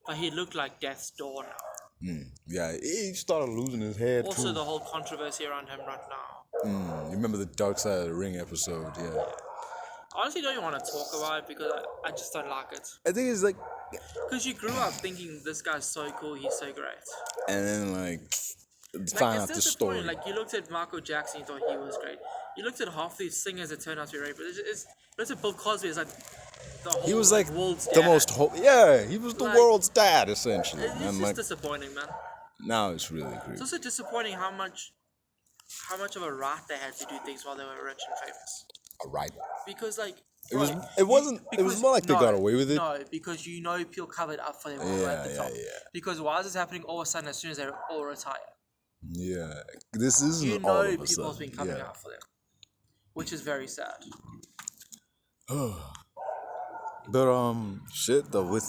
But he looked like death's door now. Yeah, he started losing his head Also, too. the whole controversy around him right now. You remember the Dark Side of the Ring episode, yeah. I honestly don't even want to talk about it because I just don't like it. I think it's like, Because you grew up thinking this guy's so cool, he's so great. and then like Like, find out it's the story. disappointing. Like, you looked at Michael Jackson, you thought he was great. You looked at half these singers that turned out to be great, but looked at Bill Cosby, it's like the whole He was like world's the dad. most yeah, he was the Like, world's dad essentially. It's And just like disappointing, man. now it's really It's great. also disappointing how much of a right they had to do things while they were rich and famous. Alright. Because like It was bro, it wasn't it was because- more like they no, got away with it. No, because you know people covered up for them all at the Yeah, top. yeah, yeah. Because why is this happening all of a sudden as soon as they all retire? Yeah. This isn't You all know of a people's sudden. been coming Yeah. out for them. Which is very sad. But shit though with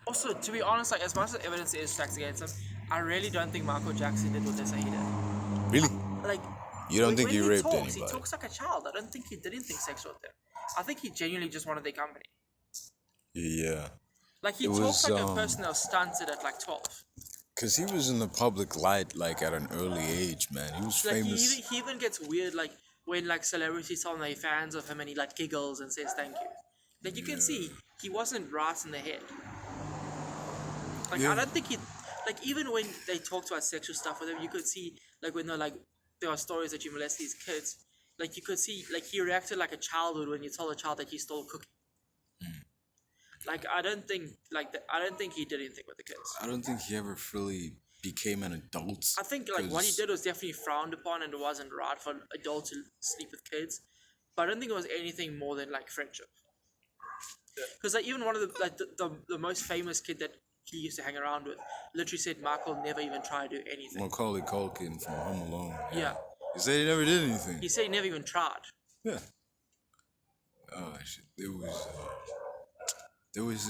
Also, to be honest, like as much as evidence is stacked against him, I really don't think Michael Jackson did what they say he did. really Like You don't when- think when he raped talks, anybody? He talks like a child. I don't think he did anything sexual with them. I think he genuinely just wanted their company. Yeah. Like he It talks was, like a person that was stunted at like 12. Cause he was in the public light like at an early age, man. He was Like famous. he even gets weird like when like celebrities tell him they're fans of him and he like giggles and says thank you. Like you can see he wasn't right in the head. Like Yeah. I don't think he like even when they talked about sexual stuff with him, you could see like when they're like there are stories that you molest these kids. Like you could see like he reacted like a child would when you tell a child that he stole cookie. Like I don't think I don't think he did anything with the kids. I don't think he ever fully became an adult. I think like what he 'cause- did was definitely frowned upon and it wasn't right for adults to sleep with kids. But I don't think it was anything more than like friendship. Because like even one of the most famous kid that he used to hang around with, literally said Michael never even tried to do anything. Macaulay Culkin from Home Alone. Yeah. He said he never did anything. He said he never even tried. Yeah. Oh shit. There was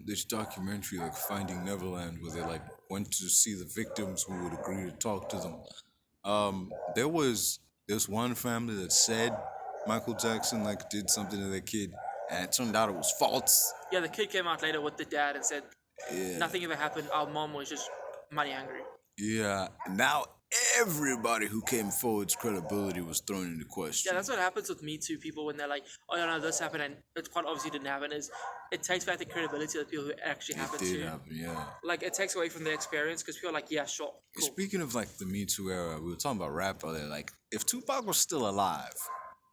this documentary like Finding Neverland where they like went to see the victims who would agree to talk to them. There's one family that said Michael Jackson like did something to their kid, and it turned out it was false. Yeah, the kid came out later with the dad and said nothing ever happened. Our mom was just money hungry. Yeah. Now everybody who came forward's credibility was thrown into question. Yeah, that's what happens with Me Too people when they're like, oh, yeah, no, this happened and it quite obviously didn't happen. Is it takes back the credibility of the people who actually happened It did to. happen, yeah. Like, it takes away from their experience because people are like, yeah, sure, cool. Speaking of like the Me Too era, we were talking about rap earlier. Like, if Tupac was still alive,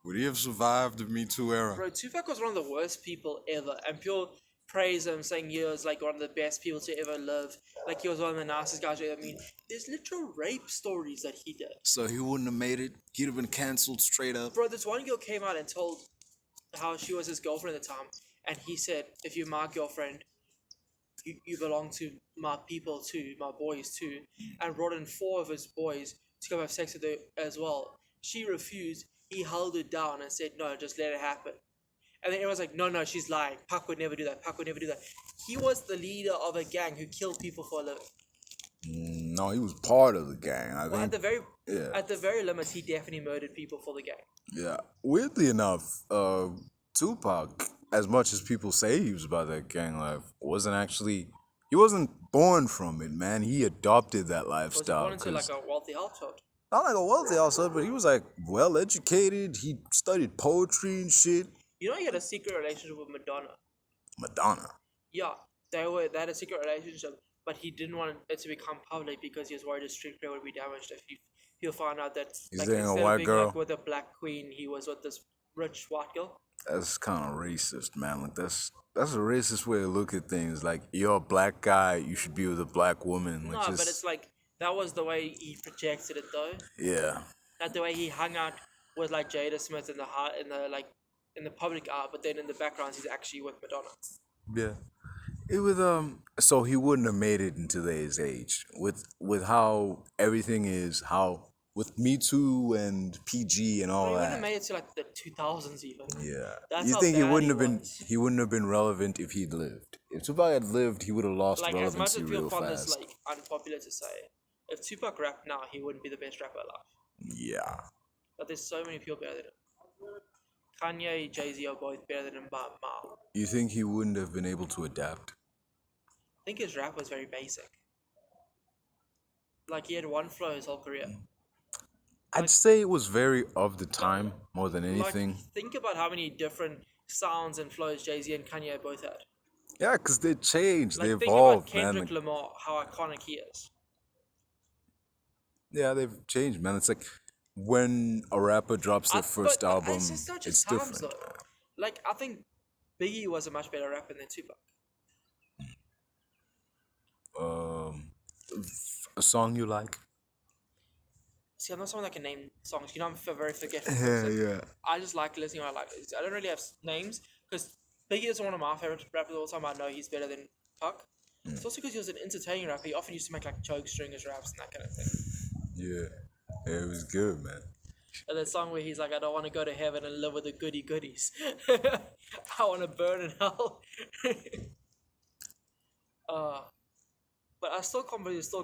would he have survived the Me Too era? Bro, Tupac was one of the worst people ever, and people praise him, saying he was like one of the best people to ever live. Like, he was one of the nicest guys you ever meet. There's literal rape stories that he did. So he wouldn't have made it. He'd have been cancelled straight up. Bro, this one girl came out and told how she was his girlfriend at the time, and he said, if you're my girlfriend, you belong to my people too, my boys too, and brought in 4 of his boys to come have sex with her as well. She refused. He held her down and said, no, just let it happen. And then everyone's like, no, she's lying. Puck would never do that. Puck would never do that. He was the leader of a gang who killed people for a living. No, he was part of the gang. I think. At the very limits, he definitely murdered people for the gang. Yeah. Weirdly enough, Tupac, as much as people say he was about that gang life, he wasn't born from it, man. He adopted that lifestyle. Was he born into like a wealthy household? Not like a wealthy household, but he was like well educated. He studied poetry and shit. You know, he had a secret relationship with Madonna. Madonna. Yeah, they had a secret relationship, but he didn't want it to become public because he was worried his street cred would be damaged if he'll find out that He's dating a white girl. Like, with a black queen, he was with this rich white girl. That's kind of racist, man. Like that's a racist way to look at things. Like, you're a black guy, you should be with a black woman. Like, no, but it's like that was the way he projected it, though. Yeah. Not the way he hung out with like Jada Smith in the public eye, but then in the background he's actually with Madonna. Yeah. It was so he wouldn't have made it in today's age with how everything is, how with Me Too and PG and all He that. wouldn't have made it to like the 2000s even. Yeah. That's You how think he bad wouldn't he have been relevant if he'd lived? If Tupac had lived, he would have lost like, as much relevancy as real people find fast. this like unpopular to say, if Tupac rapped now, he wouldn't be the best rapper alive. Yeah. But there's so many people better than him. Kanye, Jay-Z are both better than him by a mile. You think he wouldn't have been able to adapt? I think his rap was very basic. Like, he had one flow his whole career. I'd say it was very of the time more than anything. Like, think about how many different sounds and flows Jay-Z and Kanye both had. Yeah, because they changed, Like, they think evolved, about Kendrick man. Lamar, how iconic he is. Yeah, they've changed, man. It's like when a rapper drops their first album, it's not just it's times, different. though. Like, I think Biggie was a much better rapper than Tupac. A song you like? See, I'm not someone that can name songs. You know, I'm very forgetful. Yeah. I just like listening. I don't really have names because Biggie is one of my favorite rappers of all time. I know he's better than Tupac. It's also because he was an entertaining rapper. He often used to make like joke stringers raps and that kind of thing. Yeah, it was good, man. And that song where he's like, I don't want to go to heaven and live with the goody goodies. I want to burn in hell. But I still can't believe there's still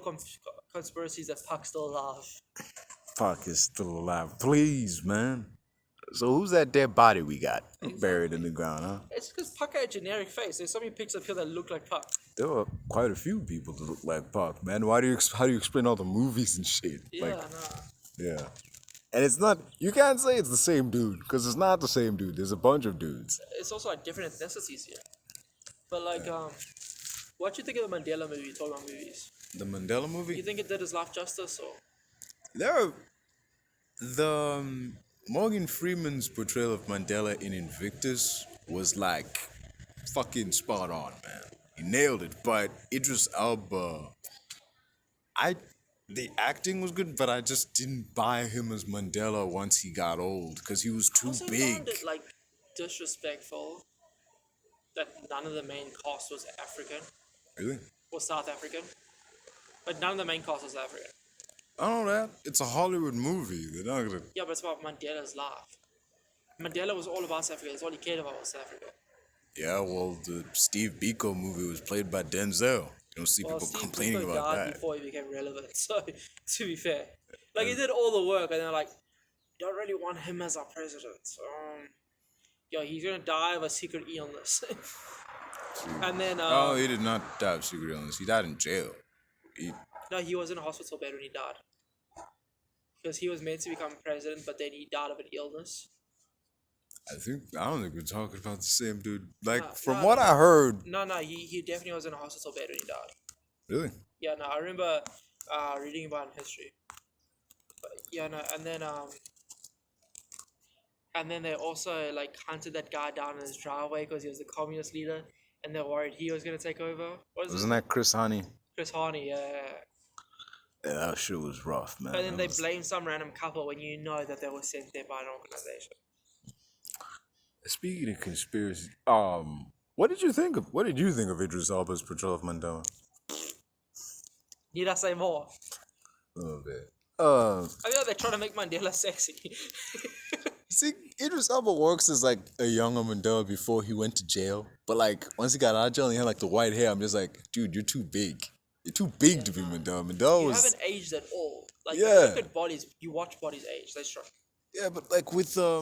conspiracies that Puck's still alive. Puck is still alive. Please, man. So who's that dead body we got buried in the ground, huh? It's because Puck had a generic face. There's so many pictures of people that look like Puck. There were quite a few people that look like Puck, man. How do you explain all the movies and shit? Yeah, Yeah. And it's not, you can't say it's the same dude, because it's not the same dude. There's a bunch of dudes. It's also like different ethnicities here. But like, what do you think of the Mandela movie, talking about movies? The Mandela movie? You think it did his life justice, or? Morgan Freeman's portrayal of Mandela in Invictus was like fucking spot on, man. He nailed it. But Idris Elba, the acting was good, but I just didn't buy him as Mandela once he got old because he was too also big. found it like disrespectful that none of the main cast was African. Really? was South African, but none of the main cast was South African. I don't know that. It's a Hollywood movie. They're not gonna. Yeah, but it's about Mandela's life. Mandela was all about South Africa. That's all he cared about was South Africa. Yeah, well, the Steve Biko movie was played by Denzel. You don't see Well, people Steve complaining Biko about died that. before he became relevant. So, to be fair, like he did all the work, and they're like, "Don't really want him as our president." Yeah, he's gonna die of a secret illness. And then, Oh, he did not die of secret illness. He died in jail. no, he was in a hospital bed when he died. Because he was meant to become president, but then he died of an illness. I don't think we're talking about the same dude. Like, No, from no, what I heard. No, he definitely was in a hospital bed when he died. Really? Yeah, no, I remember reading about it in history. But, yeah, no, and then they also like hunted that guy down in his driveway because he was the communist leader, and they're worried he was gonna take over. Wasn't that Chris Honey? Chris Hani? Yeah. Yeah, that shit was rough, man. And then they blame some random couple when you know that they were sent there by an organization. Speaking of conspiracy, what did you think of Idris Elba's portrayal of Mandela? Need I say more? A little bit. I feel like they're trying to make Mandela sexy. See, Idris Elba works as like a younger Mandela before he went to jail. But like once he got out of jail and he had like the white hair, I'm just like, dude, you're too big. You're too big to be Mandela. Mandela You was. haven't aged at all. Like, Yeah. you look at bodies, you watch bodies age. They strong. Yeah, but like with I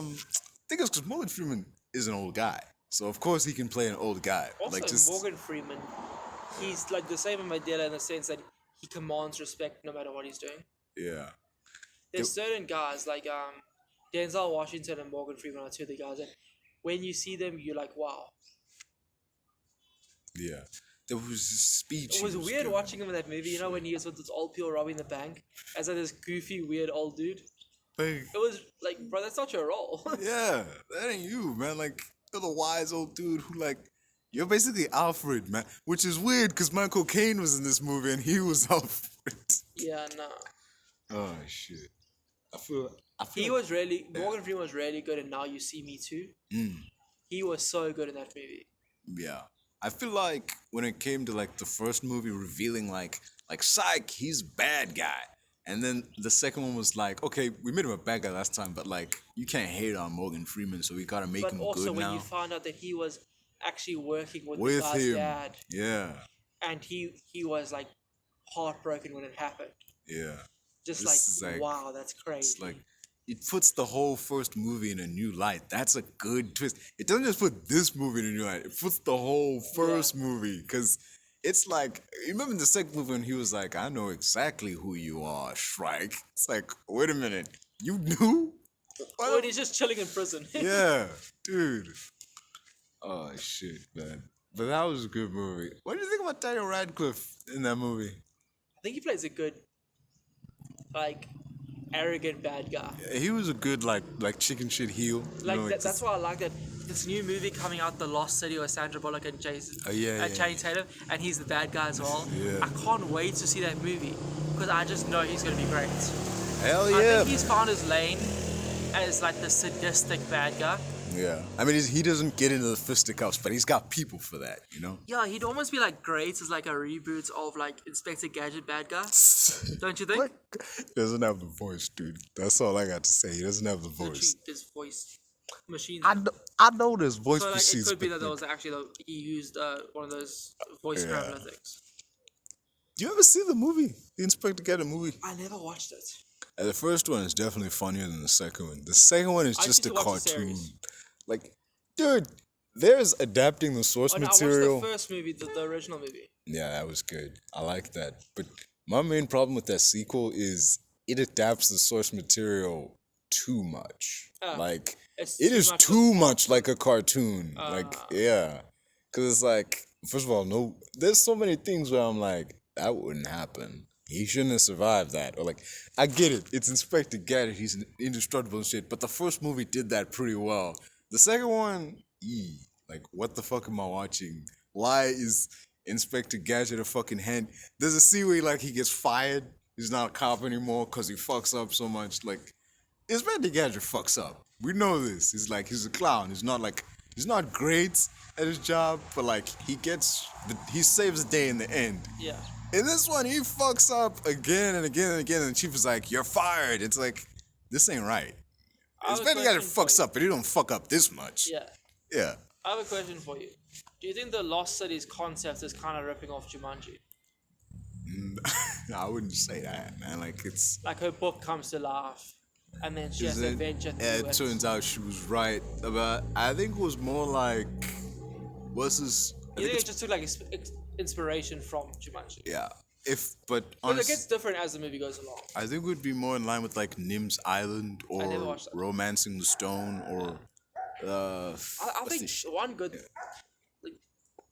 think it's because Morgan Freeman is an old guy, so of course he can play an old guy. Also, like just Morgan Freeman, he's like the same as Mandela in the sense that he commands respect no matter what he's doing. yeah. There's certain guys like Denzel Washington and Morgan Freeman are two of the guys that when you see them, you're like, wow. Yeah. There was this speech. It was weird good. watching him in that movie, you know, when he was with this old people robbing the bank as like this goofy, weird old dude. Like, It was like, bro, that's not your role. yeah, that ain't you, man. Like, you're the wise old dude who, like, you're basically Alfred, man. Which is weird because Michael Caine was in this movie and he was Alfred. Yeah, no. Oh, shit. I feel He was really, Morgan Freeman was really good in Now You See Me Too. He was so good in that movie. Yeah. I feel like when it came to, like, the first movie revealing, like, psych, he's a bad guy. And then the second one was like, okay, we made him a bad guy last time, but, like, you can't hate on Morgan Freeman, so we gotta make him But also good when now. you found out that he was actually working with With the guy's him. dad, Yeah. and he was like heartbroken when it happened. Yeah. Just This is like, wow, that's crazy. It's like it puts the whole first movie in a new light. That's a good twist. It doesn't just put this movie in a new light. It puts the whole first movie because it's like you remember in the second movie when he was like, "I know exactly who you are, Shrike." It's like, wait a minute, you knew? when he's just chilling in prison. Yeah, dude. Oh shit, man. But that was a good movie. What do you think about Daniel Radcliffe in that movie? I think he plays a good, like, arrogant bad guy. He was a good like chicken shit heel. You Like know, that's why I like that this new movie coming out, The Lost City, with Sandra Bullock and Jason, Channing Tatum, and he's the bad guy as well. Yeah. I can't wait to see that movie because I just know he's gonna be great. Hell yeah. I think he's found his lane as like the sadistic bad guy. Yeah, I mean he doesn't get into the fisticuffs, but he's got people for that, you know. Yeah, he'd almost be like great as like a reboot of like Inspector Gadget bad guy. Don't you think? What? He doesn't have the voice, dude. That's all I got to say. He doesn't have the voice. His voice machine. I know this voice So like it proceeds. could be that there was actually he used one of those voice scrambler things. Do you ever see the movie, the Inspector Gadget movie? I never watched it. The first one is definitely funnier than the second one. The second one is I just a used to watch the cartoon. series. Like, dude, there's adapting the source Oh, no, I material. watched the first movie, the original movie. Yeah, that was good. I like that. But my main problem with that sequel is it adapts the source material too much. Like, It's it too is much too much like a cartoon. Yeah. Because it's like, first of all, there's so many things where I'm like, that wouldn't happen. He shouldn't have survived that. Or like, I get it. It's Inspector Gadget. He's indestructible and shit. But the first movie did that pretty well. The second one, like, what the fuck am I watching? Why is Inspector Gadget a fucking hand? There's a scene where he gets fired. He's not a cop anymore because he fucks up so much. Like, Inspector Gadget fucks up. We know this. He's a clown. He's not like He's not great at his job, but like he saves the day in the end. Yeah. In this one, he fucks up again and again and again, and the chief is like, "You're fired." It's like, this ain't right. I have It's a better that it question for fucks you. up, but he don't fuck up this much. Yeah. Yeah. I have a question for you. Do you think the Lost Cities concept is kind of ripping off Jumanji? I wouldn't say that, man. Like it's. Like her book comes to life, and then she has Is to it? venture through It it. turns out she was right about. I think it was more like, what's this? I You think think it just took like inspiration from Jumanji? yeah. But it Honestly, gets different as the movie goes along. I think it would be more in line with like Nim's Island never or watched that. Romancing the Stone or. I what's think this shit? one good, like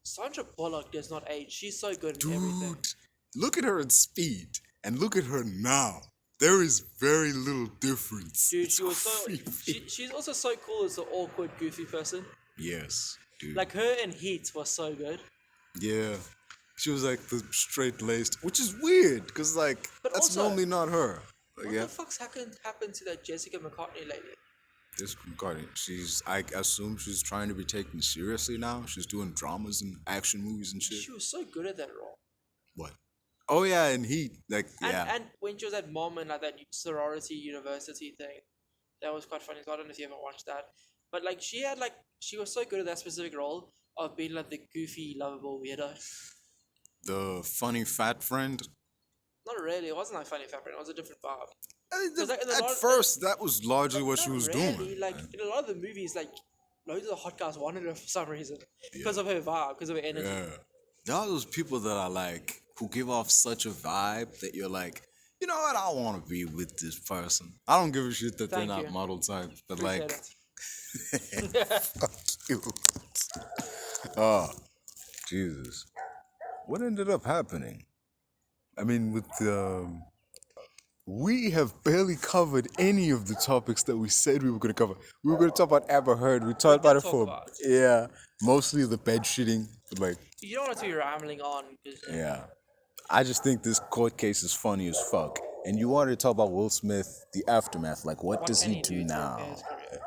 Sandra Bullock does not age. She's so good in everything. Dude, look at her at Speed and look at her now. There is very little difference. Dude, It's she was so. creepy. She's also so cool as the awkward, goofy person. Yes, dude. Like her in Heat was so good. Yeah. She was like the straight laced, which is weird because like But that's also- normally not her. Like, What yeah, the fuck's happened to that Jessica McCartney lady? this McCartney. I assume she's trying to be taken seriously now. She's doing dramas and action movies and shit. She was so good at that role. What? Oh yeah, and Heat. Like yeah. And when she was at mom and like that sorority university thing, that was quite funny. So I don't know if you ever watched that. But like she was so good at that specific role of being like the goofy, lovable weirdo. The funny fat friend. Not really. It wasn't like Funny Fabric. It was a different vibe. like, in a At lot- first, that was largely what she Not was really. doing. Like in a lot of the movies, like loads of the hot guys wanted her for some reason because of her vibe, because of her energy. Yeah. There are those people that are like, who give off such a vibe that you're like, you know what, I want to be with this person. I don't give a shit that Thank they're you. not model types, but Appreciate like, it. fuck you. Oh, Jesus. What ended up happening? I mean, with we have barely covered any of the topics that we said we were going to cover. We were going to talk about Amber Heard. We talked about it talk for, about it. yeah, mostly the bed shitting, but like, You don't want to be rambling on because yeah. I just think this court case is funny as fuck. And you wanted to talk about Will Smith, the aftermath. Like, what does can he do to now? repair his career?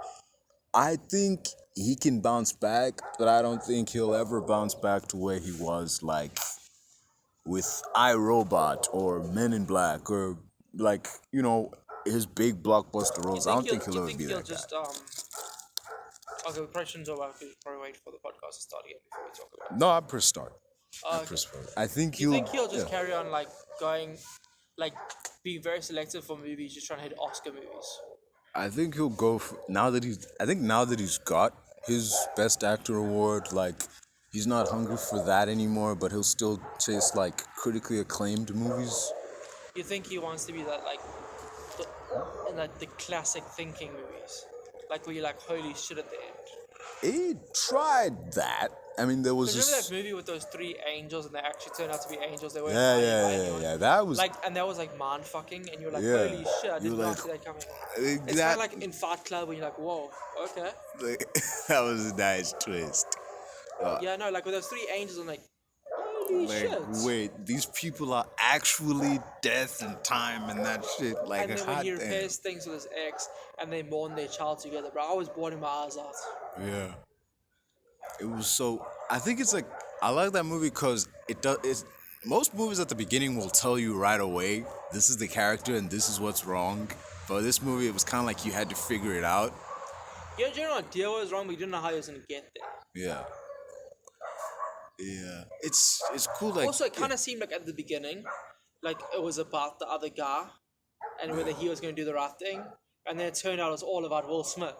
I think he can bounce back, but I don't think he'll ever bounce back to where he was, like, with iRobot or Men in Black or, like, you know, his big blockbuster roles. I don't think he'll ever be that guy. just Okay, we probably shouldn't talk about it. We probably wait for the podcast to start again before we talk about it. No, I press start. Okay. I think You he'll. think he'll just yeah. carry on like going, like being very selective for movies, just trying to hit Oscar movies? I think he'll go for, now that he's got his Best Actor award, like he's not hungry for that anymore, but he'll still chase like critically acclaimed movies. You think he wants to be that like, in like the classic thinking movies, like where you're like, holy shit at the end. He tried that. I mean, there was Remember this. that movie with those three angels and they actually turned out to be angels? They weren't Yeah, fighting yeah, by yeah, anyone? yeah. That was Like, and that was like mind fucking, and you're like, Yeah. holy shit, I You did were not like, see that coming. It's kind that, of like in Fight Club when you're like, whoa, okay. that was a nice twist. Yeah, no, like with those three angels, I'm like, holy Like, shit. wait, these people are actually death and time and that shit. Like, And then a when hot he damn. repairs things with his ex and they mourn their child together, bro, I was bored my eyes out. Yeah. It was so. I think it's like I like that movie because it does. It's most movies at the beginning will tell you right away this is the character and this is what's wrong. But this movie, it was kind of like you had to figure it out. You know, what idea was wrong, but you didn't know how he was gonna get there. Yeah. Yeah. It's cool. Like Also, it kind of seemed like at the beginning, like it was about the other guy and whether he was gonna do the right thing. And then it turned out it was all about Will Smith.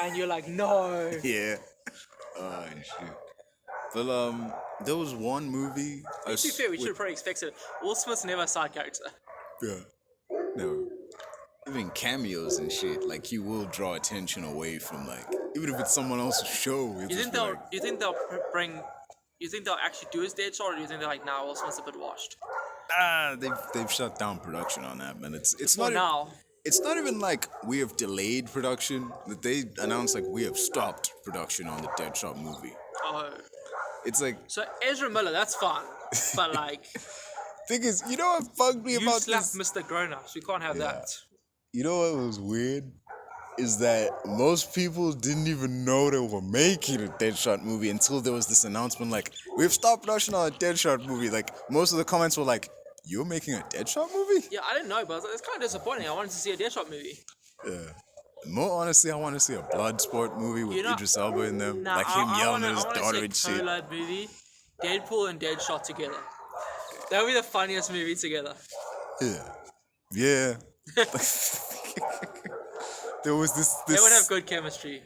And you're like, no. Yeah. Oh shit. But there was one movie. To be fair, we should have probably expected it. Will Smith's never a side character. Yeah. No. Even cameos and shit, like he will draw attention away from like, even if it's someone else's show. You think they'll actually do his dead shot, or do you think they're like, nah, Will Smith's a bit washed? They've shut down production on that, man. It's Well, not now. It's not even like we have delayed production. That they announced like we have stopped production on the Deadshot movie. Oh. It's like So Ezra Miller, that's fine. But like, thing is, you know what bugged me you about slapped this? Mr. Grown-Ups. We can't have that. You know what was weird? is that most people didn't even know they were making a Deadshot movie until there was this announcement like, we've stopped production on a Deadshot movie. Like, most of the comments were like, you're making a Deadshot movie? Yeah, I didn't know, but I was like, it's kind of disappointing. I wanted to see a Deadshot movie. Yeah. More honestly, I want to see a Bloodsport movie with Idris Elba in them. Nah, like him yelling I at his wanna daughter see and a shit. collab movie, Deadpool and Deadshot together. That would be the funniest movie together. Yeah. Yeah. There was this They would have good chemistry.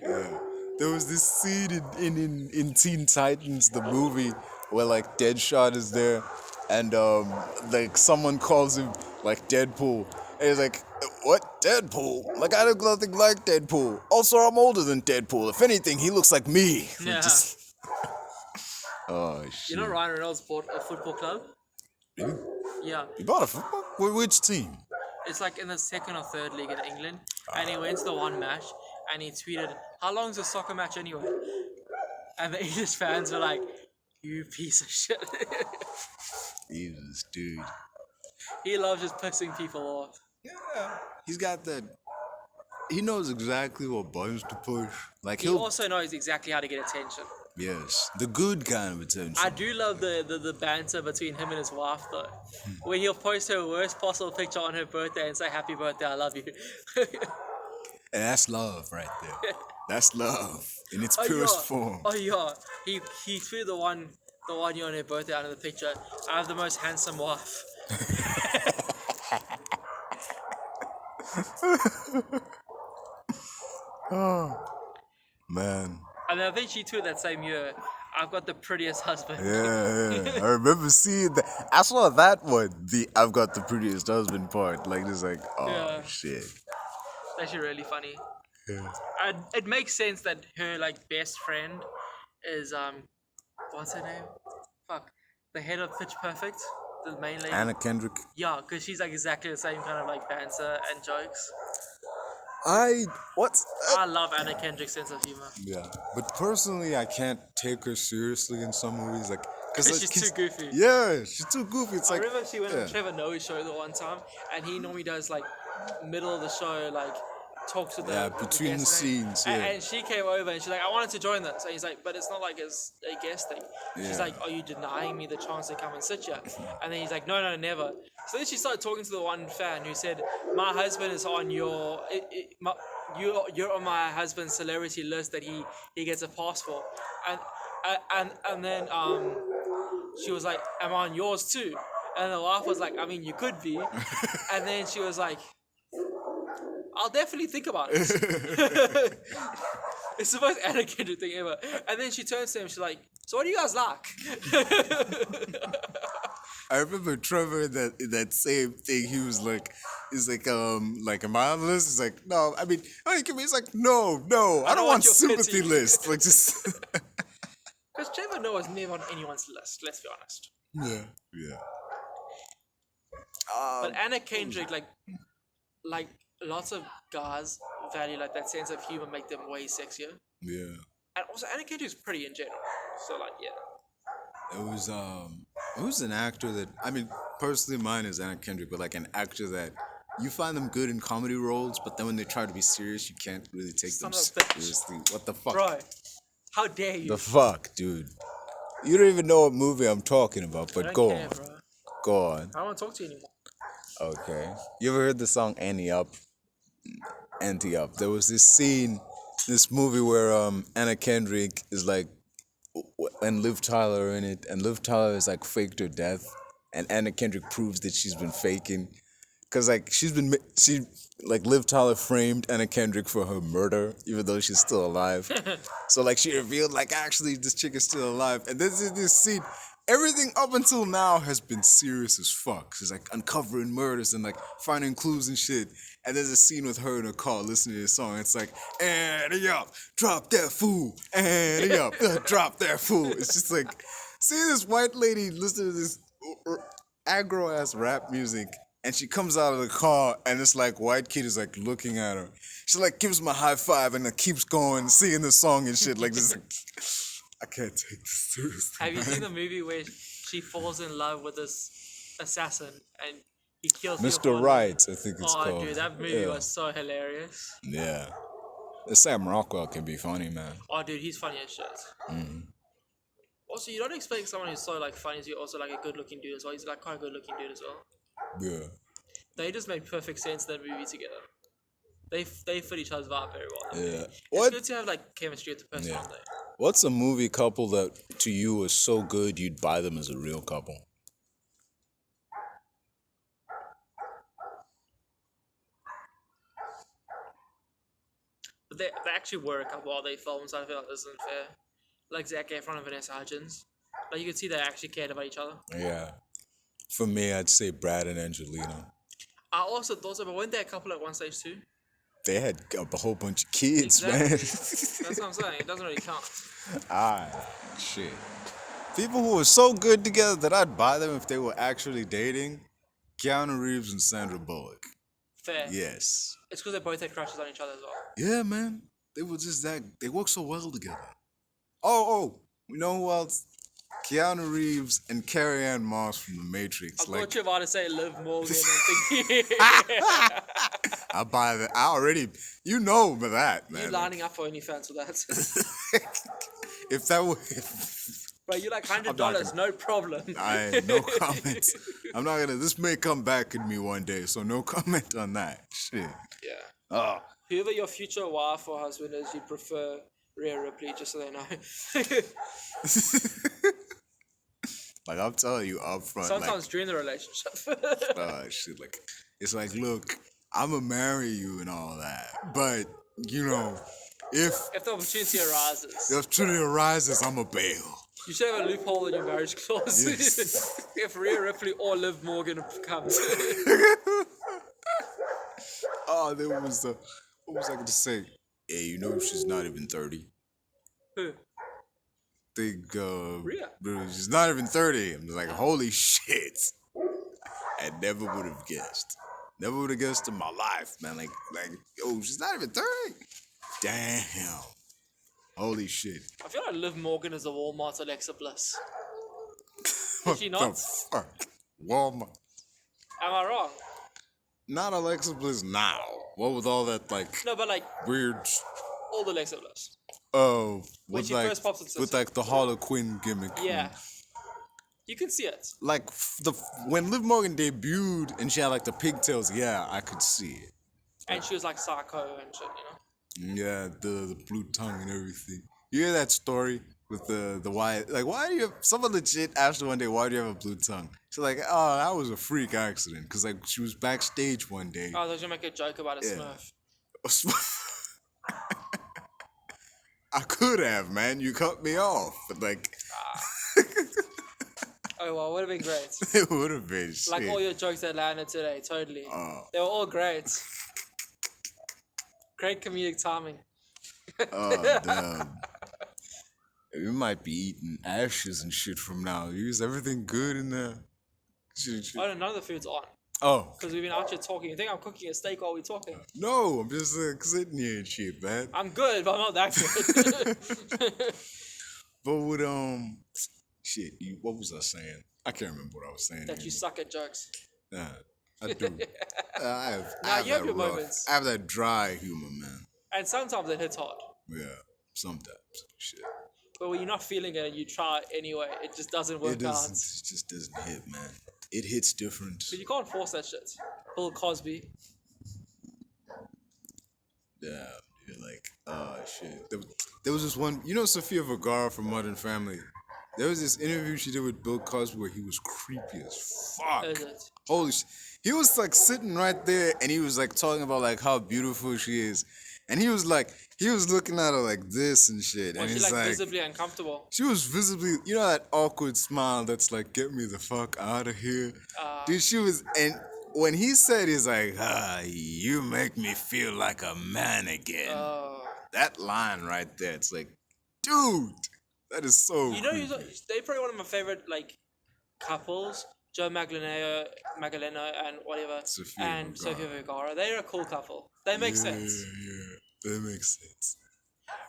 there was this scene in Teen Titans, the movie, where like Deadshot is there and like someone calls him like Deadpool. And he's like, what? Deadpool? Like I look nothing like Deadpool. Also, I'm older than Deadpool. If anything, he looks like me. Yeah. Oh shit. You know Ryan Reynolds bought a football club? Really? Yeah. He bought a football? Which team? It's like in the second or third league in England. And he went to the one match and he tweeted, how long's a soccer match anyway? And the English fans were like, you piece of shit. Jesus, dude. He loves just pissing people off. Yeah. He's got that. He knows exactly what buttons to push. Like He also knows exactly how to get attention. Yes, the good kind of attention. I do love the banter between him and his wife though. When he'll post her worst possible picture on her birthday and say happy birthday, I love you. And that's love right there. That's love in its purest form. Oh yeah. He threw the one year on her birthday under the picture. I have the most handsome wife. Oh man. And I think she tweeted that same year, I've got the prettiest husband. Yeah. I remember seeing that. I saw that one. The I've got the prettiest husband part. Like it's like, oh Yeah. shit. It's actually really funny. Yeah. And it makes sense that her like best friend is what's her name? Fuck. The head of Pitch Perfect, the main lady. Anna Kendrick. Yeah, because she's like exactly the same kind of like banter and jokes. I love Anna Kendrick's sense of humor. Yeah, but personally, I can't take her seriously in some movies, like because She's too goofy. Yeah, she's too goofy. It's I like remember she went on Trevor Noah's show the one time, and he normally does like middle of the show, like talks with between the guests, scenes. Yeah, and she came over and she's like, I wanted to join that. So he's like, but it's not like it's a guest thing. She's Yeah. like, are you denying me the chance to come and sit here? And then he's like, no, never. So then she started talking to the one fan who said, my husband is on you're on my husband's celebrity list that he gets a pass for, and then she was like, am I on yours too? And the wife was like, I mean, you could be. And then she was like, I'll definitely think about it. It's the most Anna Kendrick thing ever. And then she turns to him, she's like, so what do you guys like? I remember Trevor in that same thing. He was like, he's like, am I on the list? He's like, no. I mean, he's like, no, I don't want your sympathy pity. list. Like just. Because Trevor Noah's never on anyone's list, let's be honest. Yeah. But Anna Kendrick, like lots of guys value like that sense of humor, make them way sexier. Yeah. And also Anna Kendrick's pretty in general. So like yeah. It was an actor that, I mean, personally mine is Anna Kendrick, but like an actor that you find them good in comedy roles, but then when they try to be serious, you can't really take them seriously. What the fuck? Bro, how dare you? The fuck, dude? You don't even know what movie I'm talking about, but go on. Bro. Go on. I don't want to talk to you anymore. Okay. You ever heard the song Annie Up? Anti Up. There was this scene, this movie where Anna Kendrick is like, and Liv Tyler in it, and Liv Tyler is like faked her death, and Anna Kendrick proves that she's been faking, cause like Liv Tyler framed Anna Kendrick for her murder, even though she's still alive. So like she revealed like actually this chick is still alive, and this is this scene. Everything up until now has been serious as fuck. She's like uncovering murders and like finding clues and shit. And there's a scene with her in a car listening to this song. It's like, Annie up, drop that fool, Annie up, drop that fool. It's just like, see this white lady listening to this aggro ass rap music, and she comes out of the car, and this like white kid is like looking at her. She like gives him a high five and like keeps going, singing the song and shit. Like this. I can't take this seriously. Have you seen the movie where she falls in love with this assassin and he kills Mr. Right, I think it's called. Oh, dude, that movie was so hilarious. Yeah. Sam Rockwell can be funny, man. Oh, dude, he's funny as shit. Also, you don't expect someone who's so like funny as you also like a good-looking dude as well. He's like quite a good-looking dude as well. Yeah. They just make perfect sense in that movie together. They fit each other's vibe very well. Yeah. It's good to have like chemistry with the person on there. What's a movie couple that to you was so good you'd buy them as a real couple? But they actually were a couple while they filmed, so I feel like this isn't fair. Like Zac Efron and Vanessa Hudgens. Like you could see they actually cared about each other. Yeah. For me, I'd say Brad and Angelina. I also thought so, but weren't they a couple at one stage too? They had a whole bunch of kids, Exactly. man. That's what I'm saying. It doesn't really count. Shit. People who were so good together that I'd buy them if they were actually dating. Keanu Reeves and Sandra Bullock. Fair. Yes. It's because they both had crushes on each other as well. Yeah, man. They were just that. They worked so well together. Oh, you know who else? Keanu Reeves and Carrie Ann Moss from The Matrix. I thought you were about to say Liv Morgan and thinking. I buy that. I already, you know that, man. You lining up for OnlyFans for that? If that were, Bro, you like $100, no problem. no comments. I'm not gonna. This may come back at me one day, so no comment on that. Shit. Yeah. Whoever your future wife or husband is, you'd prefer Rhea Ripley, just so they know. Like I'm telling you up front. Sometimes during the relationship. Shit. Like it's like, look, I'ma marry you and all that, but you know, if the opportunity arises. the opportunity arises, I'ma bail. You should have a loophole in your marriage clause. Yes. If Rhea Ripley or Liv Morgan comes. Oh, there was the. What was I gonna say? Yeah, you know she's not even 30. Who? Think, Rhea. she's not even 30. I'm like, holy shit! I never would have guessed. Never would have guessed in my life, man. Like, yo, she's not even 30. Damn. Holy shit. I feel like Liv Morgan is a Walmart Alexa Bliss. What she not? the fuck? Walmart. Am I wrong? Not Alexa Bliss now. What with all that No, but like weird? all the Alexa Bliss. Oh, When with she like first pops into with like the Harlequin gimmick. Yeah. You can see it. Like when Liv Morgan debuted and she had like the pigtails, yeah, I could see it. And she was like psycho and shit, you know? Yeah, the blue tongue and everything. You hear that story with the why? Like, why do you have, someone legit asked her one day, why do you have a blue tongue? She's like, oh, that was a freak accident. Because, like, she was backstage one day. Oh, I was going to make a joke about a Smurf. I could have, man. You cut me off. But, like... Oh, well, it would have been great. It would have been shit. Like all your jokes that landed today, totally. They were all great. Great comedic timing. Oh, damn. We might be eating ashes and shit from now. Is everything good in there? Shit. Oh, no, none of the food's on. Oh. Because we've been out here talking. You think I'm cooking a steak while we're talking? No, I'm just sitting here and shit, man. I'm good, but I'm not that good. But with, shit, what was I saying? I can't remember what I was saying. That you suck at jokes. Nah, I do. I have you have your rough, moments. I have that dry humor, man. And sometimes it hits hard. Yeah, sometimes. Shit. But when you're not feeling it and you try anyway, it just doesn't work out. It just doesn't hit, man. It hits different. But you can't force that shit. Bill Cosby. Yeah, dude, like, oh, shit. There was this one, you know Sofia Vergara from Modern Family? There was this interview she did with Bill Cosby where he was creepy as fuck. Is it? Holy shit. He was like sitting right there and he was like talking about like how beautiful she is. And he was looking at her like this and shit. Was and she he's like visibly uncomfortable? She was visibly, you know that awkward smile that's like, get me the fuck out of here? Dude, she was, and when he said, he's like, you make me feel like a man again. That line right there, it's like, dude, that is so You know, creepy. they're probably one of my favorite, like, couples. Joe Magaleno and whatever. Sofia Vergara. They're a cool couple. They make sense. Yeah, that makes sense.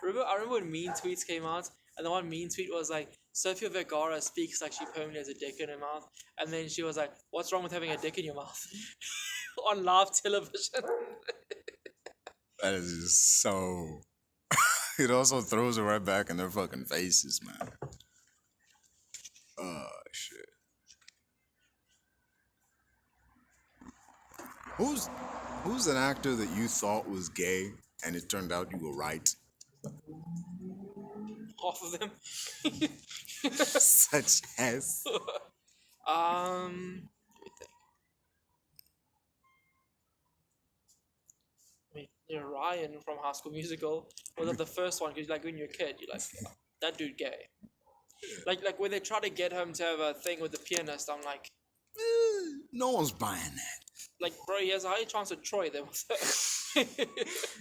I remember when Mean Tweets came out, and the one Mean Tweet was like, Sofia Vergara speaks like she permanently has a dick in her mouth, and then she was like, what's wrong with having a dick in your mouth? On live television. That is just so. It also throws it right back in their fucking faces, man. Oh shit. Who's who's an actor that you thought was gay and it turned out you were right? Half of them. Such as. Let me think. I mean, Ryan from High School Musical was that the first one because like when you're a kid, you're like, that dude gay. Like when they try to get him to have a thing with the pianist, I'm like, No one's buying that. like bro, he has a higher chance with Troy than with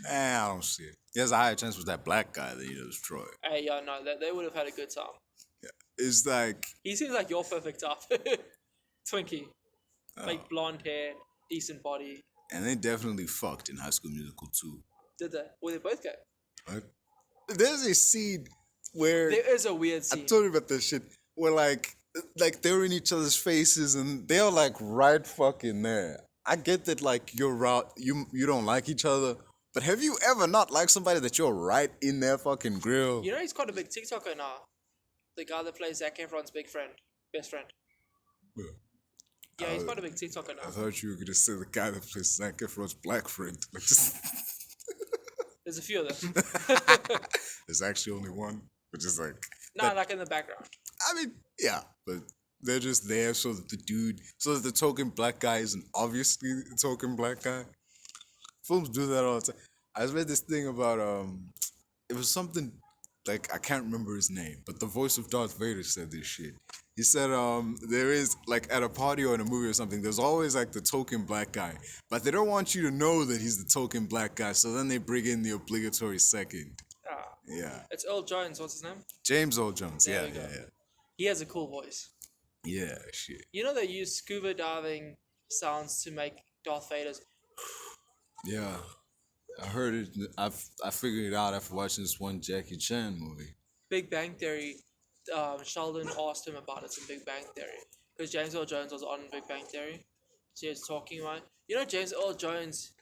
I don't see it. He has a higher chance with that black guy than he does Troy. Hey, yeah, no, they would have had a good time. It's like. He seems like your perfect type. Twinkie. Like blonde hair, decent body. And they definitely fucked in High School Musical too. Did they? Were they both gay? Right? There's a scene where There is a weird scene. I told you about this shit where like they're in each other's faces and they're like right fucking there. I get that like you're out, you don't like each other, but have you ever not liked somebody that you're right in their fucking grill? You know he's quite a big TikToker now. The guy that plays Zac Efron's best friend. Yeah, he's quite a big TikToker I now. thought you were gonna say the guy that plays Zac Efron's black friend. Like, just There's a few of them. there's actually only one, which is like. Nah, like in the background. I mean, yeah, but they're just there so that the token black guy isn't obviously the token black guy. Films do that all the time. I read this thing about it was something like I can't remember his name, but the voice of Darth Vader said this shit. He said there is like at a party or in a movie or something, there's always like the token black guy, but they don't want you to know that he's the token black guy, so then they bring in the obligatory second. Ah, Yeah, it's Earl Jones. What's his name? James Earl Jones. There Yeah, we go. yeah, He has a cool voice. yeah. Shit. You know they use scuba diving sounds to make Darth Vader's. Yeah, I heard it. I figured it out after watching this one Jackie Chan movie. Big Bang Theory. Sheldon asked him about it in Big Bang Theory because James Earl Jones was on Big Bang Theory, so he was talking about. You know, James Earl Jones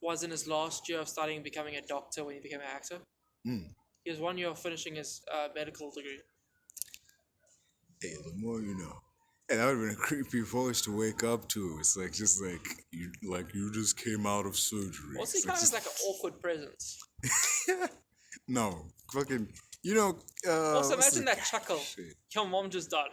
was in his last year of studying becoming a doctor when he became an actor. He was 1 year of finishing his medical degree. Hey, the more you know. And that would have been a creepy voice to wake up to. It's like just like you just came out of surgery. Also, he It's kind of has just- like an awkward presence. No, fucking. You know. Also, what's imagine the- that chuckle. Shit. Your mom just died.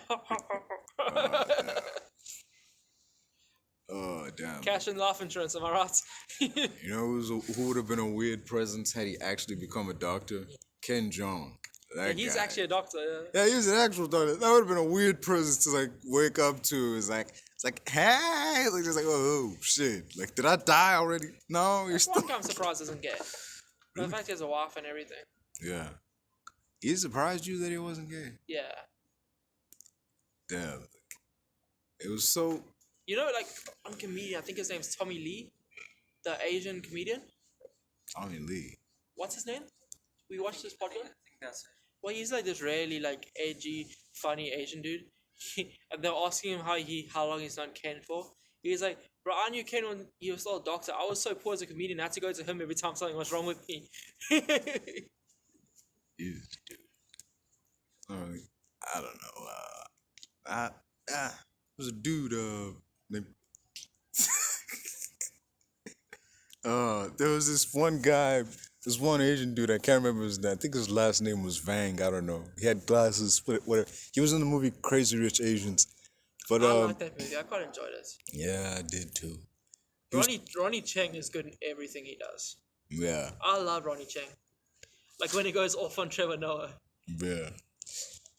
Oh damn. Cash and life insurance, am I right? You know who would have been a weird presence had he actually become a doctor? Ken Jeong. That He's guy. actually a doctor. Yeah. Yeah, he was an actual doctor. That would have been a weird presence to like wake up to. It's like hey, like just like oh shit. Like did I die already? No, you're That's still. why I'm surprised isn't gay. But the fact he has a wife and everything. Yeah. He surprised you that he wasn't gay. Yeah. Damn. It was so. You know, like, one comedian, I think his name's Tommy Lee, the Asian comedian. Tommy Lee. What's his name? We watched this podcast? I think that's it. Well, he's like this really, like, edgy, funny Asian dude. And they're asking him how long he's known Ken for. He's like, bro, I knew Ken when he was still a doctor. I was so poor as a comedian, I had to go to him every time something was wrong with me. Jesus, dude. I don't know. There's a dude named. There was this one guy, this one Asian dude. I can't remember his name. I think his last name was Vang. I don't know. He had glasses, whatever. He was in the movie Crazy Rich Asians. But I like that movie. I quite enjoyed it. yeah, I did too. Ronnie Cheng is good in everything he does. Yeah, I love Ronnie Cheng. Like when he goes off on Trevor Noah. yeah.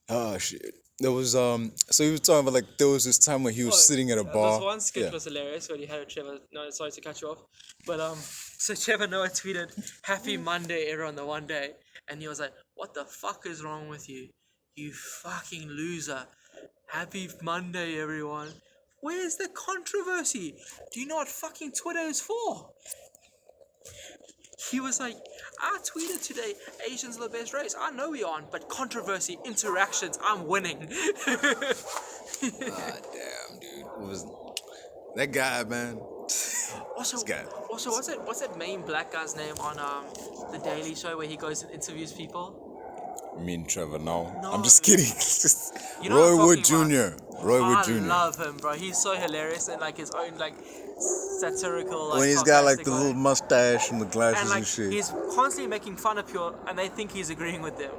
Oh shit. There was so he was talking about like there was this time when he was sitting at a bar. This one sketch Yeah. was hilarious when he had a Trevor. No, sorry to cut you off, but so Trevor Noah tweeted, "Happy Monday, everyone." The one day, and he was like, "What the fuck is wrong with you, you fucking loser? Happy Monday, everyone." Where's the controversy? Do you know what fucking Twitter is for? He was like, I tweeted today, Asians are the best race. I know we aren't, but controversy, interactions, I'm winning. God damn, dude. It was that guy, man? Also, This guy. what's that main black guy's name on the Daily Show where he goes and interviews people? I mean, Trevor, no. No. I'm just kidding. You know what I'm Roy Wood talking Jr. Roy Wood Jr. I love him, bro. He's so hilarious and like his own like satirical. Like, When he's got like sarcastic the way. little mustache and the glasses And and, like shit. he's constantly making fun of people, and they think he's agreeing with them.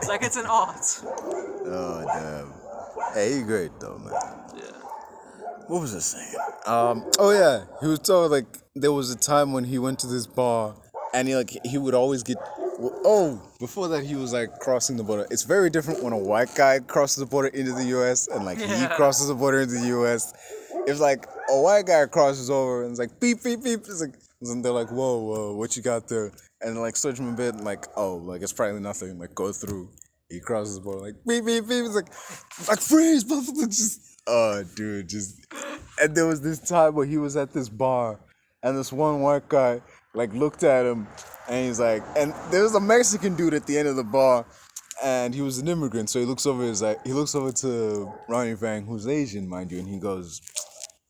Like it's an art. Oh damn. Hey, he's great though, man. Yeah. What was I saying? Oh yeah, he was talking like there was a time when he went to this bar and he would always get. Oh, before that he was like crossing the border. It's very different when a white guy crosses the border into the U.S. and like he crosses the border into the U.S. It's like a white guy crosses over and it's like beep beep beep. It's like and they're like whoa what you got there? And like search him a bit and like oh like it's probably nothing. Like go through. He crosses the border like beep beep beep. It's like freeze, motherfucker. Just dude, just. And there was this time where he was at this bar, and this one white guy like looked at him, and he's like, and there was a Mexican dude at the end of the bar, and he was an immigrant, so he looks over to Ronnie Fang, who's Asian, mind you, and he goes,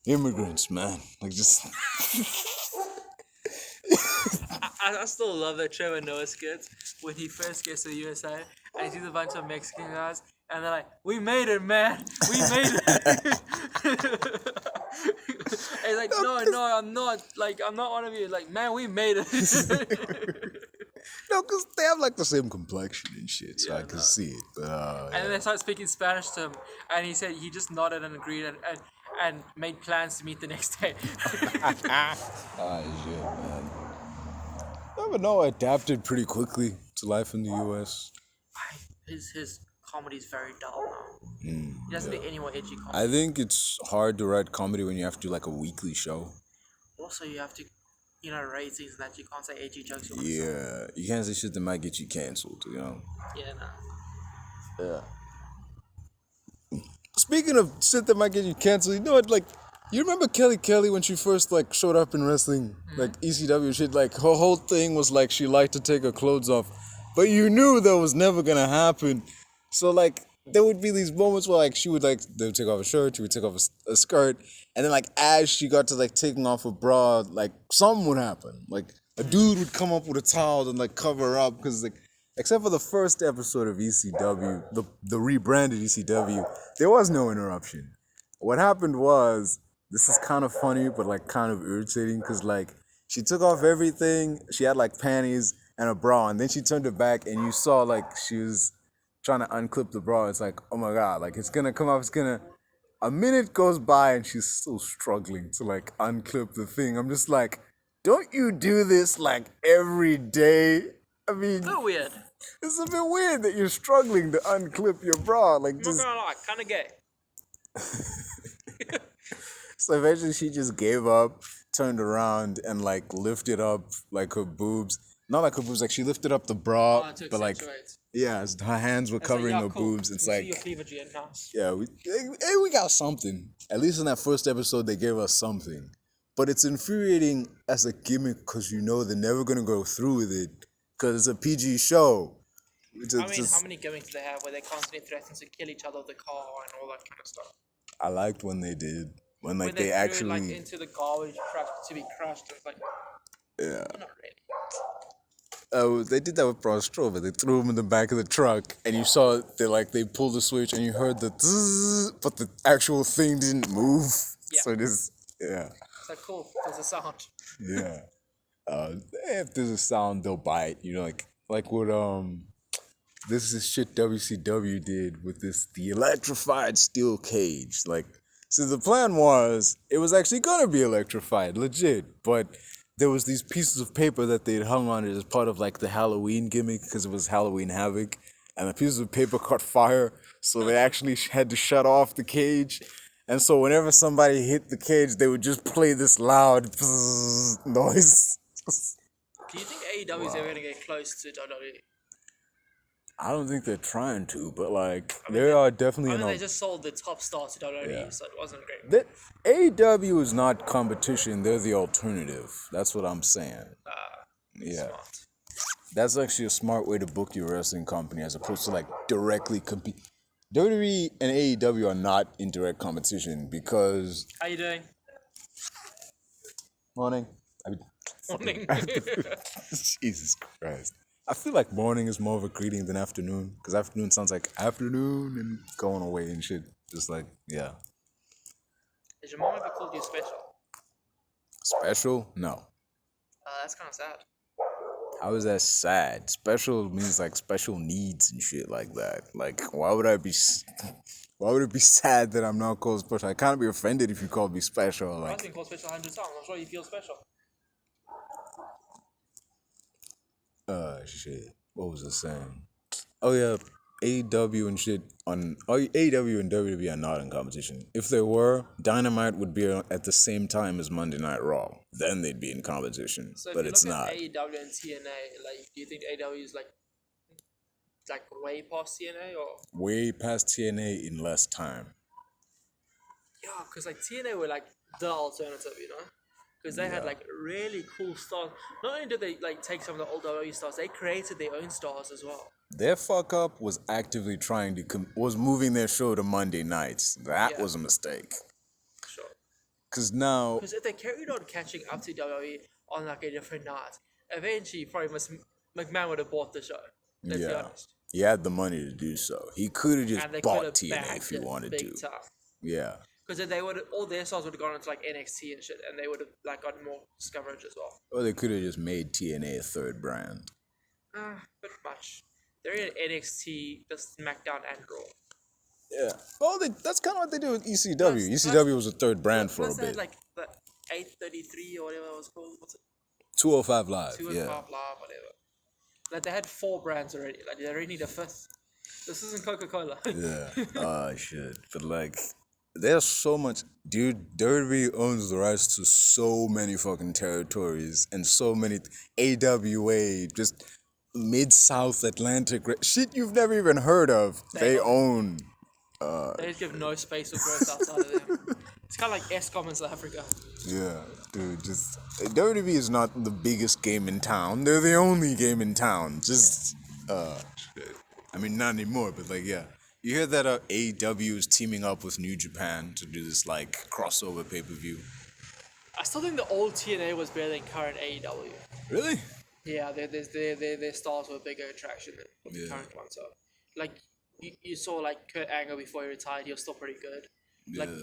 immigrants, man, like just. I still love that Trevor Noah skit when he first gets to the USA and he sees a bunch of Mexican guys and they're like, "We made it, man! We made it!" And he's like, "No, I'm not. Like, I'm not one of you. Like, man, we made it." No, because they have like the same complexion and shit, so Yeah, I can see it. But And then they started speaking Spanish to him, and he said he just nodded and agreed and made plans to meet the next day. Ah, shit, man. Trevor Noah adapted pretty quickly to life in the U.S. His comedy's very dull now. He doesn't do any more edgy comedy. I think it's hard to write comedy when you have to do like a weekly show. Also, you have to, ratings that you can't say edgy jokes. Yeah, you can't say shit that might get you canceled, Yeah, no. Yeah. Speaking of shit that might get you canceled, you know what, like, you remember Kelly when she first, like, showed up in wrestling? Like, ECW shit, like, her whole thing was, like, she liked to take her clothes off. But you knew that was never gonna happen. So, like, there would be these moments where, like, they would take off a shirt, she would take off a skirt, and then, like, as she got to, like, taking off her bra, like, something would happen. Like, a dude would come up with a towel and, like, cover her up, because, like, except for the first episode of ECW, the rebranded ECW, there was no interruption. What happened was, this is kind of funny, but, like, kind of irritating, because, like, she took off everything, she had, like, panties and a bra, and then she turned it back, and you saw, like, she was trying to unclip the bra. It's like, oh my god, like, it's gonna come off, a minute goes by, and she's still struggling to, like, unclip the thing. I'm just like, don't you do this, like, every day? I mean... So weird. It's a bit weird that you're struggling to unclip your bra, like, I'm just... not gonna lie, kinda gay. So eventually she just gave up, turned around, and, like, lifted up, like, her boobs. Not like her boobs, like, she lifted up the bra, but, like... Yeah, her hands were covering her boobs. It's like... See your cleavage in house. Yeah, we got something. At least in that first episode, they gave us something. But it's infuriating as a gimmick because you know they're never going to go through with it because it's a PG show. How many gimmicks do they have where they constantly threaten to kill each other with the car and all that kind of stuff? I liked when they did. When, like, they threw actually... it, like, into the garbage truck to be crushed. It's like... Yeah. Not really. They did that with Braun Strowman. They threw him in the back of the truck, and you saw they pulled the switch, and you heard the zzz, but the actual thing didn't move. Yeah. So it's like, cool, there's a sound. Yeah. If there's a sound, they'll bite. Like what this is shit WCW did with the electrified steel cage. Like, so the plan was it was actually gonna be electrified, legit, but there was these pieces of paper that they'd hung on it as part of, like, the Halloween gimmick because it was Halloween Havoc, and the pieces of paper caught fire, so they actually had to shut off the cage. And so whenever somebody hit the cage, they would just play this loud noise. Do you think AEW is ever going to get close to WWE? I don't think they're trying to, but, like, they are definitely... they just sold the top star to WWE, so it wasn't great. AEW is not competition, they're the alternative. That's what I'm saying. Yeah. Smart. That's actually a smart way to book your wrestling company as opposed to, like, directly compete. WWE and AEW are not in direct competition because... How you doing? Morning. I mean, Morning. Jesus Christ. I feel like morning is more of a greeting than afternoon, because afternoon sounds like afternoon and going away and shit. Just like, yeah. Has your mom ever called you special? Special? No. That's kind of sad. How is that sad? Special means like special needs and shit like that. Like, why would why would it be sad that I'm not called special? I can't be offended if you call me special. I've Like, been called special 100 times. I'm sure you feel special. shit. What was I saying? Oh yeah, AEW and shit AEW and WWE are not in competition. If they were, Dynamite would be at the same time as Monday Night Raw. Then they'd be in competition. So if But you it's look not. at AEW and TNA, like, do you think AEW is like way past TNA or? Way past TNA in less time. Yeah, because like TNA were like the alternative, you know? Because they had like really cool stars. Not only did they like take some of the old WWE stars, they created their own stars as well. Their fuck up was actively trying to was moving their show to Monday nights. That was a mistake. Sure. Cause now, Because if they carried on catching up to WWE on like a different night, eventually probably McMahon would have bought the show. Let's be honest. he had the money to do so. He could have just And they bought could have TNA if he wanted big to. time. Yeah. Because then they would all their stars would have gone into like NXT and shit, and they would have like gotten more coverage as well. Or they could have just made TNA a third brand. Bit much. They're in NXT, the SmackDown, and Raw. Yeah. Well, that's kind of what they do with ECW. ECW was a third brand for a bit. Like the 833 or whatever it was called. What's it? 205 Live. 205 Live, whatever. Like they had 4 brands already. Like they already need a 5th. This isn't Coca-Cola. Yeah. Oh, shit. But like, there's so much. Dude, WWE owns the rights to so many fucking territories and so many AWA, just Mid-South Atlantic shit you've never even heard of. They own. They just give no space for growth outside of them. It's kind of like ESCOM in South Africa. Yeah, dude, just WWE is not the biggest game in town. They're the only game in town. Just shit. I mean, not anymore, but like, yeah. You hear that AEW is teaming up with New Japan to do this like crossover pay-per-view. I still think the old TNA was better than current AEW. Really? Yeah, their stars were a bigger attraction than the current one. So, like, you saw like Kurt Angle before he retired, he was still pretty good.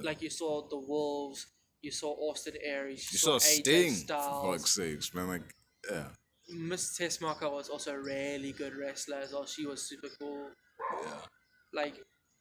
Like you saw the Wolves, you saw Austin Aries, You saw Sting, Styles. for fuck's sakes, man. Like, yeah. Miss Tessmacher was also a really good wrestler as well. She was super cool. Yeah. Like,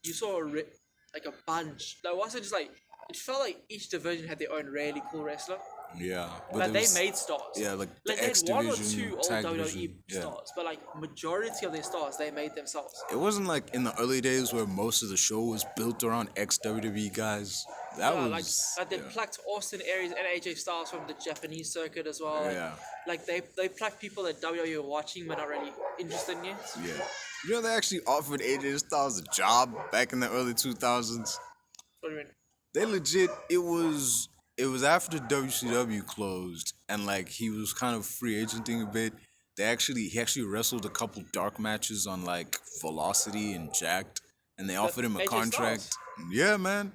you saw like a bunch. Like, it wasn't just like, it felt like each division had their own really cool wrestler. Yeah. But Like, they made stars. Yeah, like the They had X one or division, two old tag WWE division. Yeah. stars, but like majority of their stars they made themselves. It wasn't like in the early days where most of the show was built around ex-WWE guys. That was... Like they plucked Austin Aries and AJ Styles from the Japanese circuit as well. Yeah. Like they plucked people that WWE were watching but not really interested in yet. Yeah. You know, they actually offered AJ Styles a job back in the early 2000s. What do you mean? They legit, it was after WCW closed and like he was kind of free agenting a bit. He actually wrestled a couple dark matches on like Velocity and Jacked, and they offered him a AJ contract. Styles? Yeah, man.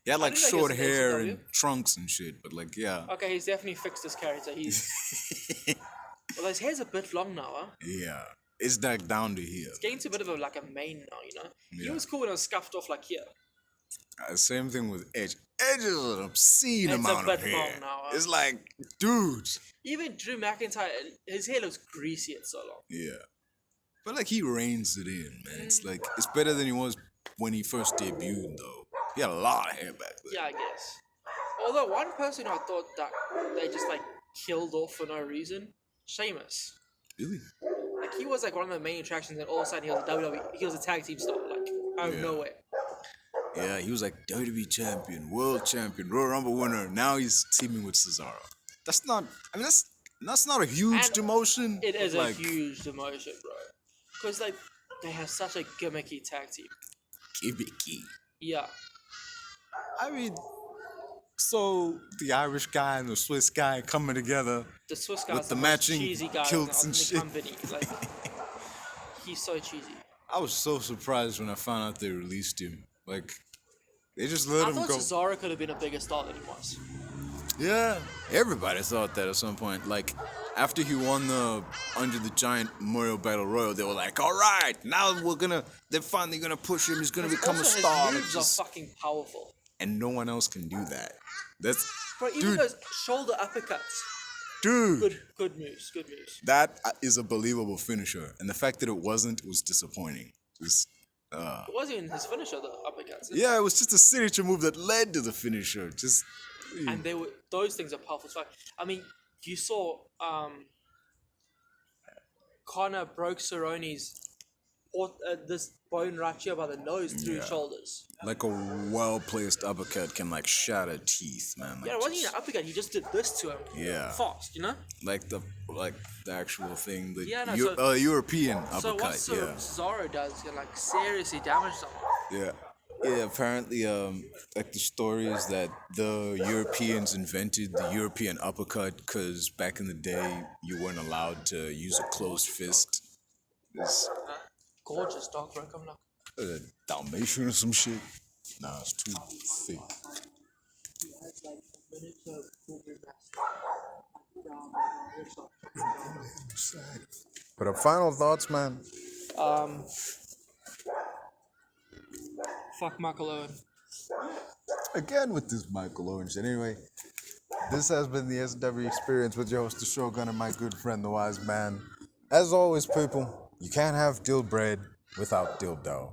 He had like didn't know he short was in hair WCW. and trunks and shit, but like, yeah. Okay, he's definitely fixed his character. He's well, his hair's a bit long now, huh? Yeah. It's like down to here. It's getting to a bit of a mane now, you know? He Yeah. was cool when it was scuffed off like here. Same thing with Edge. Edge is an obscene It's a amount of bit long hair. now, huh? It's like, dude. Even Drew McIntyre, his hair looks greasy, it's so long. Yeah. But like he reins it in, man. It's like it's better than he was when he first debuted though. He had a lot of hair back then. Yeah, I guess. Although one person I thought that they just like killed off for no reason, Sheamus. Really? Like he was like one of the main attractions, and all of a sudden he was a WWE, he was a tag team star, like out of nowhere. Yeah, he was like WWE champion, world champion, Royal Rumble winner. Now he's teaming with Cesaro. That's not. I mean, that's not a huge And demotion. It is like, a huge demotion, bro. Because like they have such a gimmicky tag team. gimmicky. Yeah. I mean, so the Irish guy and the Swiss guy coming together. The Swiss guy With is the the matching most cheesy guy kilts in and the shit. company. Like he's so cheesy. I was so surprised when I found out they released him. Like, they just let I him thought go. Cesaro could have been a bigger star than he was. Yeah, everybody thought that at some point. Like, after he won the Under the Giant Memorial Battle Royal, they were like, all right, now they're finally gonna push him. He's gonna become a Also, star. his moves are fucking powerful. And no one else can do that. That's, Bro, even dude, those shoulder uppercuts. dude. Good moves, good moves. That is a believable finisher, and the fact that it wasn't was disappointing. It wasn't even his finisher, the uppercuts. Yeah, it was just a signature move that led to the finisher. And those things are powerful. So, I mean, you saw Connor broke Cerrone's this bone right here by the nose through his shoulders. Like a well-placed uppercut can like shatter teeth, man. Like, Yeah, it wasn't even an uppercut. He just did this to him. Yeah. Fast, you know. Like the actual thing, the Yeah, no, European So uppercut. what Cesaro does can like seriously damage someone. Yeah. Yeah, apparently, like the story is that the Europeans invented the European uppercut because back in the day you weren't allowed to use a closed fist. It's Gorgeous dog, bro. Come look. a Dalmatian or some shit. Nah, it's too thick. But final thoughts, man. Fuck Michael Owen. Again with this Michael Owen shit. Anyway, this has been the S&W Experience with your host, the Shogun, and my good friend, the Wizeman. As always, people, you can't have dill bread without dildo.